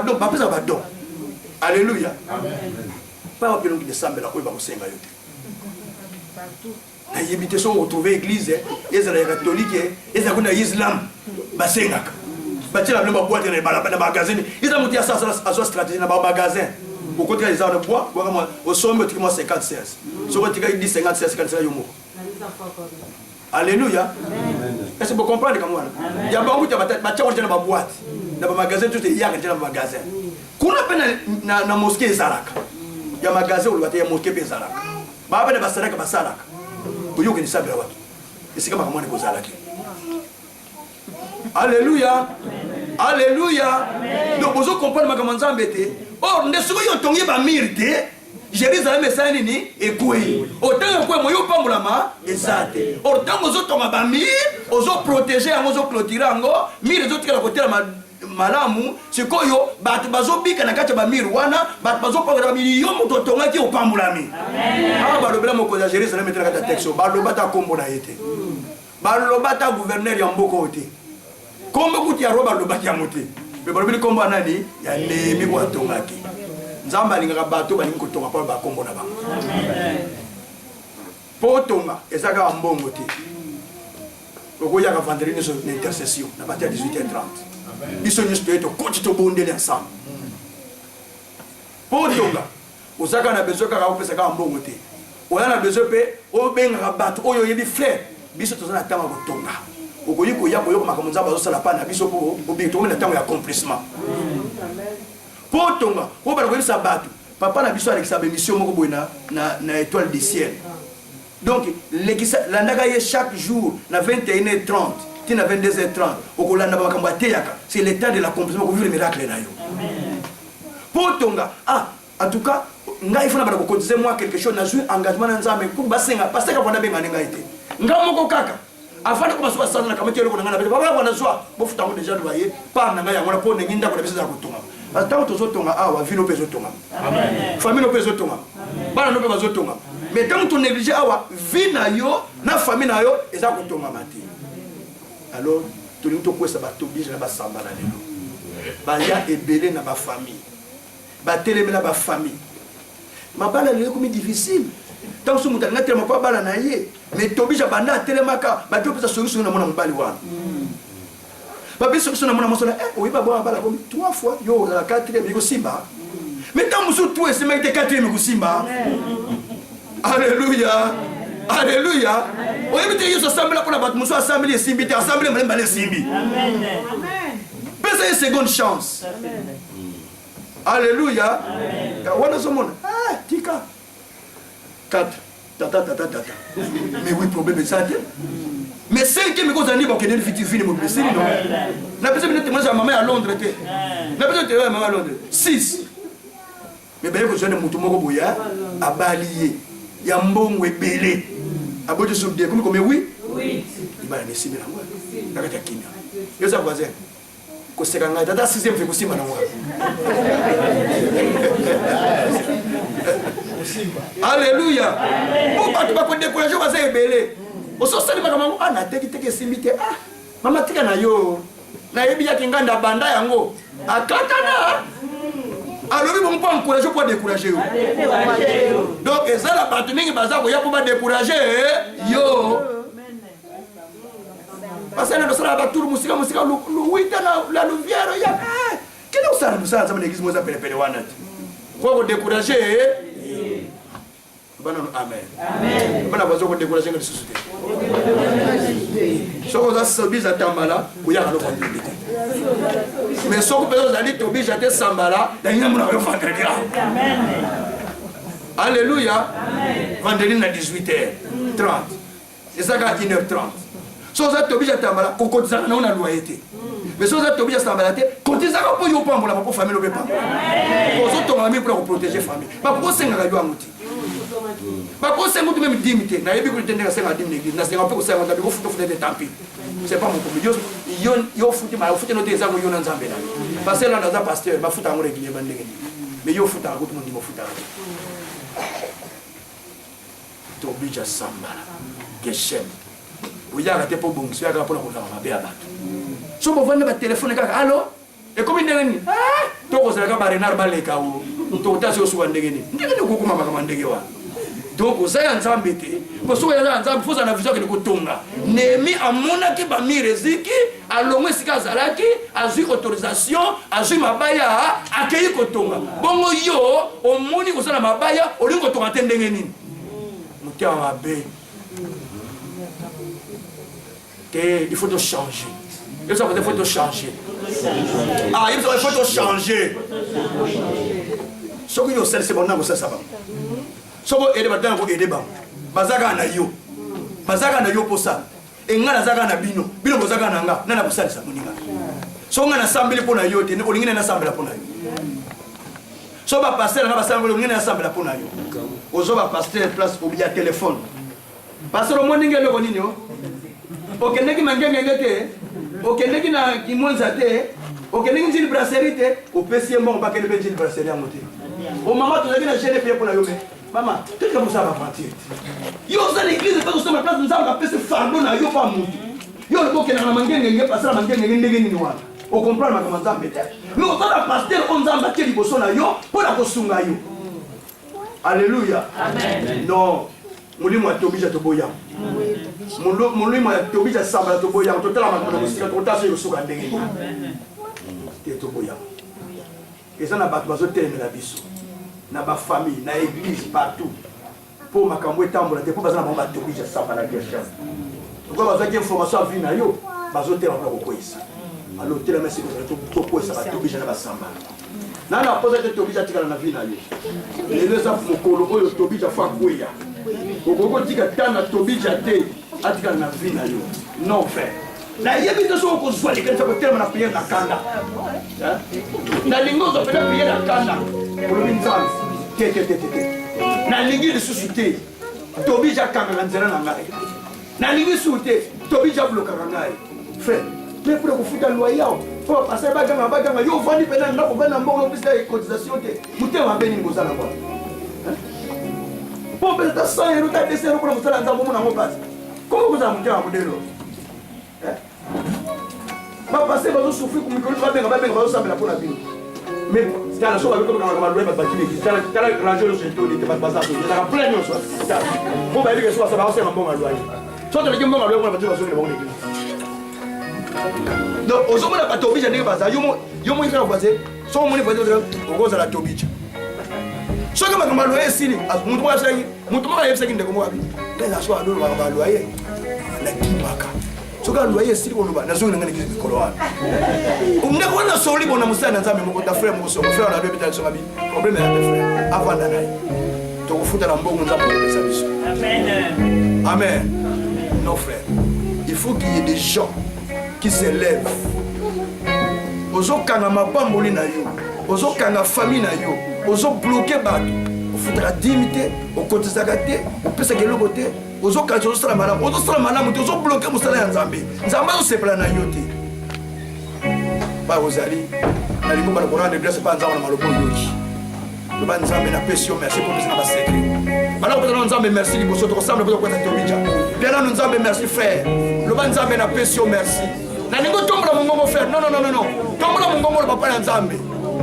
do ba pesa ba do. Alléluia. Amen. Pas au pilon qui descend là où il va au yo. Na yebite so retrouver église ezala catholique ezala na islam basengaka batela bino ba boîte na balaba na magasin ils ont monté à ça stratégie na ba magasin au côté des arbres de bois comme au sommet tu moi 56 so ko tika 10 56 56 yo mo. Alléluia. Est-ce que vous comprenez comme moi? Il y a beaucoup de bâtiments na ba boîte na ba magasin tout est hier na ba magasin kuna pena na mosquée ezalaka ya magasin ou ya mosquée bezalaka ba bana basalaka basalaka oyo ke ni sabela watu esika makamone kozalaki. Alléluia. Alléluia. Donc vous comprenez makambo Nzambe te. Or ndesiko yo tongi ba mirite Jérusalem esani ni ekui autant ko moyo pambolama ezate autant ozo tonga ba mir ozo protéger yango ozo clôturer yango mir ezo tikala kotela malamu sikoyo batu bazobika na kati ba mir wana batu bazopanga ba million moto tongaki opambolami. Amen. Balobela moko ya Jérusalem etela kata texto balobata kombo na yete balobata gouverneur ya mboko te kombo kuti ya roba lobaki ya mote me balobeli kombo anani ya Nehemi kwa tongaki Nzambe alingaka bato balingi kotonga pa ba kombo na bango. Amen. Po tonga ezaka mbongo te okoya ka vendredi sur l'intercession na partir de 18h30 biso nyuso to koti to bondeli ensemble po tonga ozaka na besoin kaka opesa ka mbongo te oya na besoin pe obenga bato oyo yebi frère biso tozana tanga kotonga okoyi koya koyo makambo Nzambe azosala pa na biso po obi to na tanga ya accomplissement. Amen. Po tonga o ba ko sa bato papa na biso alekisa be mission moko boina na étoile du ciel. Donc la ndaka chaque jour na 21h30 tina 22h30 okolanda ba makambo ateyaka c'est le temps de l'accomplissement ko vivre miracle na yo. Amen. Po tonga en tout cas ngai fona ba ko cotiser moi quelque chose na jouer engagement na Nzambe pour basenga parce que pona benga ngai te ngamoko kaka afana ko baso sana kama telo ko ngana ba bana zwa bo futa ko déjà loyer par na ngai yango po nginda ko bisa ko tonga parce que to tonga awa vino peso tonga. Amen. Famille no peso tonga. Bana no peso tonga. Mais tant que tu négliges awa vina yo na famille na yo eza ko tonga mati. Alors to linto ko sa ba to oblige na ba samba na lelo ba ya ebele na ba famille ba teleme na ba famille mabala lelo comme difficile tant que muta na telema pa bala na ye mais to oblige banda telemaka ba to pesa solution na mona mbali wana. Babi solution na mona mosona oui ba bon bala comme 3 fois yo la 4e ko simba mais tant musu tout ese mete 4e ko simba. Alléluia. Alléluia. Oui, mais tu es assemblé pour la battre, assemblé simbi, tu assemblé même les simbi. Amen. Amen. Pèse une seconde chance. Amen. Alléluia. Voilà ce monde. Tika. 4. Tata. Mais oui, problème est ça. Mais 5e cause ani ba kenel fiti fini mo blessé non. Na pèse minute moi maman à Londres té. Na pèse te maman à Londres. 6. Mais ben ko jeune mutu moko boya abalié. Ya mbongo ebele. Abote subde comme oui. Oui. Il va laisser bien moi. Nakata kimia. Yo sa voisin. Ko sekanga tata 6e fait ko simba na moi. Alléluia. Pour pas ko décourager va ça ebele. ososali makambo na teki simite mama tika na yo na yebi ya kinganda banda yango akatana alobi bon pas encourager pour décourager yo donc ezala bato mingi baza ko ya pour décourager yo parce que na dosala ba tour musika luita na la luvière ya kile usala musala za l'église moza pele wana ko décourager bana amen bana bazo ko décourager ngi susute soko za sobiza tambala uya kalo kwa ndike mais soko pezo za lito bija te sambala danya muna yo vendredi amen alléluia vendredi na 18h30 c'est ça qu'à 1h30 so za to bija tambala kokotisa na una loyauté mais so za to bija sambala te kotisa ka po yo pambola pa famille obepa ozo to mami pour protéger famille ba ko senga ka yo amuti ba ko senga tu même dimité na yebi ko tendeka senga dimité na senga ko senga ko futo futo de tampi c'est pas mon problème yo futi ma futi no te za ko yo na nzambe na parce que là dans un pasteur ba futa ngore kiye bandenge mais yo futa ko tout mo futa to bija sambala geshem uya ka te po bongi ya ka pona ko na mabe abato so bo vanda ba téléphone kaka allo et comme ndenge ni to ko sala ka ba renar baleka o to ta so suwa ndenge ni ndenge ko kuma maka ndenge wa donc osaya nzambe te koso ya nzambe foza na vision ke kotonga nemi amona ke ba mireziki alongwe sika azalaki azui autorisation azui mabaya akei kotonga bongo yo omoni kosala mabaya olingi kotonga te ndenge nini motia mabe il faut te changer. Il faut te changer. Il faut te changer. Ce que vous savez, c'est bon, vous savez ça. Ce que vous aidez, vous aidez. Bazaga na yo. Bazaga na yo pour ça. Et nga na zaga na bino. Bino bazaga na nga. Nana busali sa moninga. So nga na sambeli pour na yo. Te ne olingi na sambela pour na yo. So ba pasteur na ba sambeli olingi na sambela pour na yo. Ozo ba pasteur place pour bien téléphone. Pasteur moninga lo bonini yo. Okendeki mangenge te okendeki na kimonza te okendeki njili brasserie te opesie mbongo ba kende njili brasserie yango te o mama to na jeune pe pour na yo me mama tu que vous savez mentir yo za l'église pas sur ma place nous avons appelé ce fardeau na yo pas mutu yo le bokena na mangenge nge passer mangenge ndenge nini wana o comprendre ma comment nzambe te mais o za pasteur on nzamba ke liboso na yo pour la kosunga yo alléluia amen non mulimo atobija toboya mulimo atobija sambala toboya totala makona musika totasa yo suka ndenge te toboya eza na bato bazotelemela biso na ba famille na église partout pour makambo etambola te po bazana bango batobija sambala kesha ko bazaki information avi na yo bazotela mpona kokwesa alo tela mesi ko tokwesa batobija na basambala nana poza te tobija tikala na vi na yo lelo eza mokolo oyo tobija fa kweya okoko tika tana tobija te atika na vie na yo non frère na yebi to so ko zwali kenta ko terma na prière na kanda na lingo zo pena prière na kanda pour le nzambe te na lingi de suscité tobija kanga na nzela na ngai na lingi suscité tobija bloka ngai frère mais pour ko futa loi yao pour passer baganga yo vandi pena na ko bana mbongo pisa cotisation te mutema beni ngozala kwa pour peut-être 100 euros, 200 euros pour vous faire un zambon dans mon passe. Comment vous avez un modèle? Ma passé va souffrir pour me connaître, va bien, va ressembler à la vie. Mais c'est la chose avec laquelle on va le bâtir l'église. C'est la ranger le château, il était pas bazar. Il y a plein de choses. Pour va dire que ça va rester un bon à loyer. Soit tu as dit bon à loyer, on va dire que ça va être l'église. Donc, aux hommes, on n'a pas tombé, j'ai dit que bazar. Yo, moi, il fait un voisin. Soit on m'a dit on va à la tombée. Soki makambo loyer sili mutu mwa saki mutu mwa yebisaki ndeko mwa bi ndeza so adolo makambo loyer na kimaka soka loyer sili konoba nazo ngana ngizi mikolo wana ndeko wana soli bona musana nzambe moko ta frère moko so frère na bebita so mabi problème ya frère avanda naye to kufuta na mbongo nzambe ko service amen amen non frère il faut qu'il y ait des gens qui se lèvent ozokanga mapamboli na yo ozokanga famille na yo ozo bloquer bato ofutaka dimité okotizaka te opesaka eloko te ozokanisa ozosala malamu te ozo bloquer mosala ya nzambe nzambe azosepela na yo te ba ozali nalingo bana korande grâce pa nzambe na malobo yoki loba nzambe na pesi yo merci pour pesa na basekre bana kopesa na nzambe merci liboso tokosambela mpo tokweta tobija pia nanu nzambe merci frère loba nzambe na pesi yo merci nalingi otombola mongongo frère non tombola mongongo loba mpa na nzambe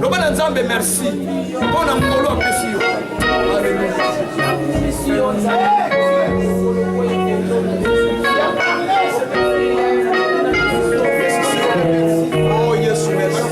loba na nzambe merci mpo na mongolo apesi yo oh Yesu merci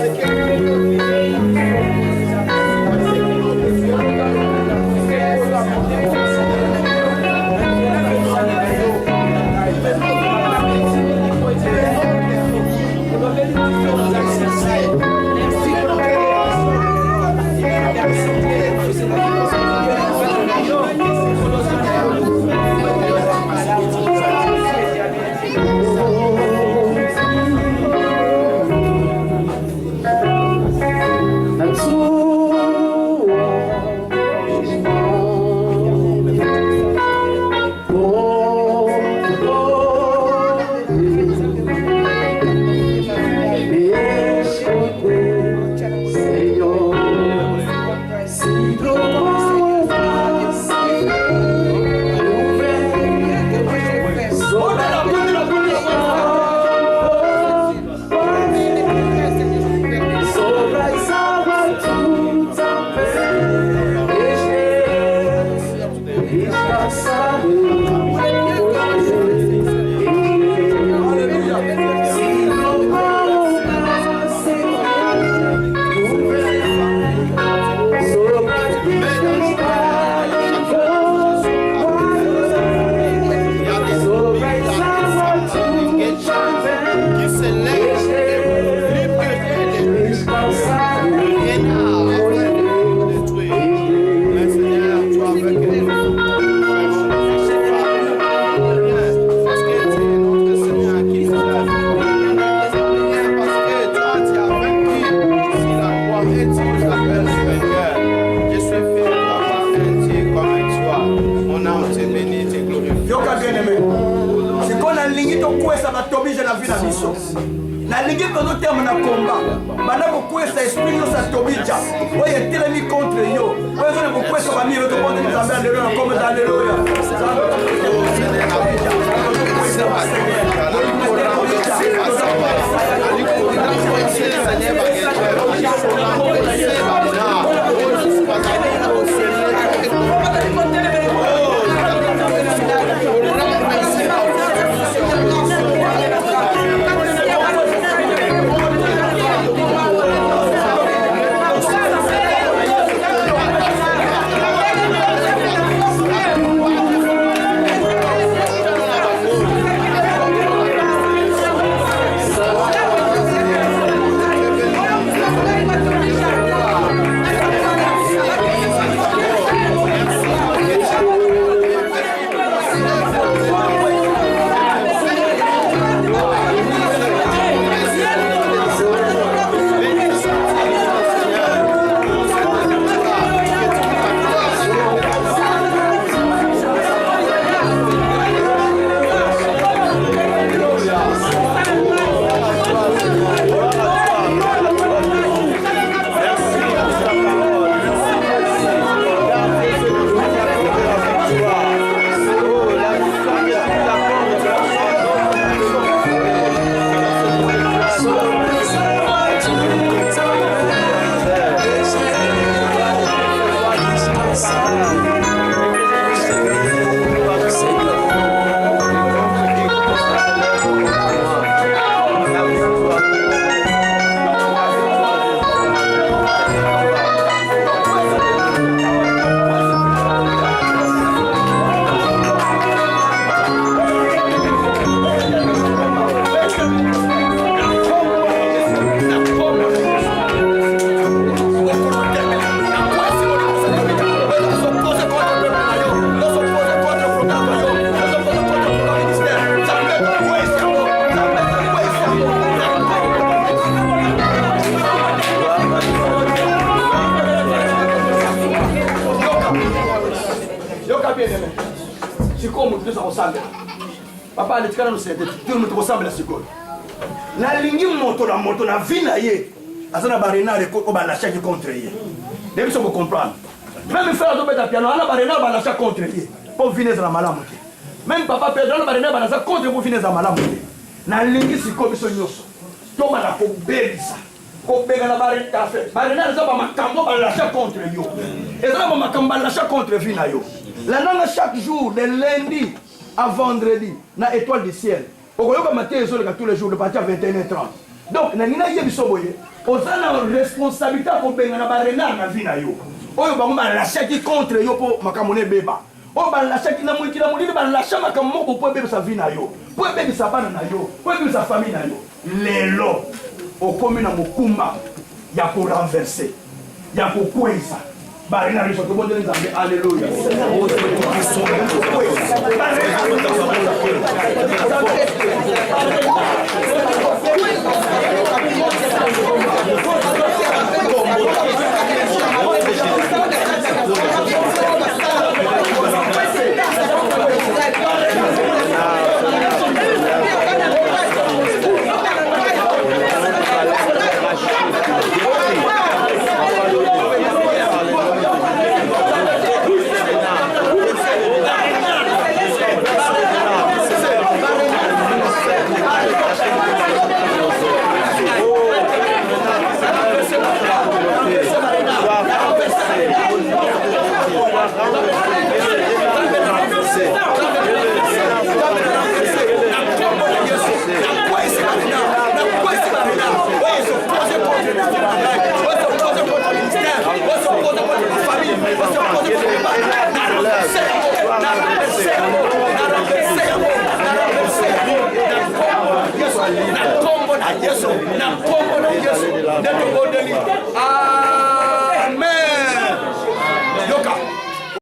Papa aletikana no sente tout le ressemble à ce corps. La ligne moto na vie na ye. Azana barenare ko ba la charge contre ye. Dès que vous comprenez. Même frère de beta piano, on a barré dans la contre lui. Pour venir dans la malam. Même papa Pedro, on a barré dans la contre pour venir dans la malam. Na lingi si ko biso nyoso. Toma na ko belisa. Ko bega na barré café. Barré na za ba makambo ba la contre yo. Et ça ba makambo la contre vina yo. La nana chaque jour de lundi à vendredi na étoile du ciel. Okoyoka matin zo le tous les jours de partir à 21h30. Donc na nina yebiso boye. Ozana responsabilité ko benga na barré na vina yo. Oyo bango ba la chaque contre yo po makamone beba. O ba la chaque na multi ba la chama kamo ko po beba sa vina yo. Po beba sa bana na yo. Po beba sa famille na yo. Lelo okomi na mokumba ya ko renverser. Ya ko kwesa. Bari na riso to bonde nzambe alléluia.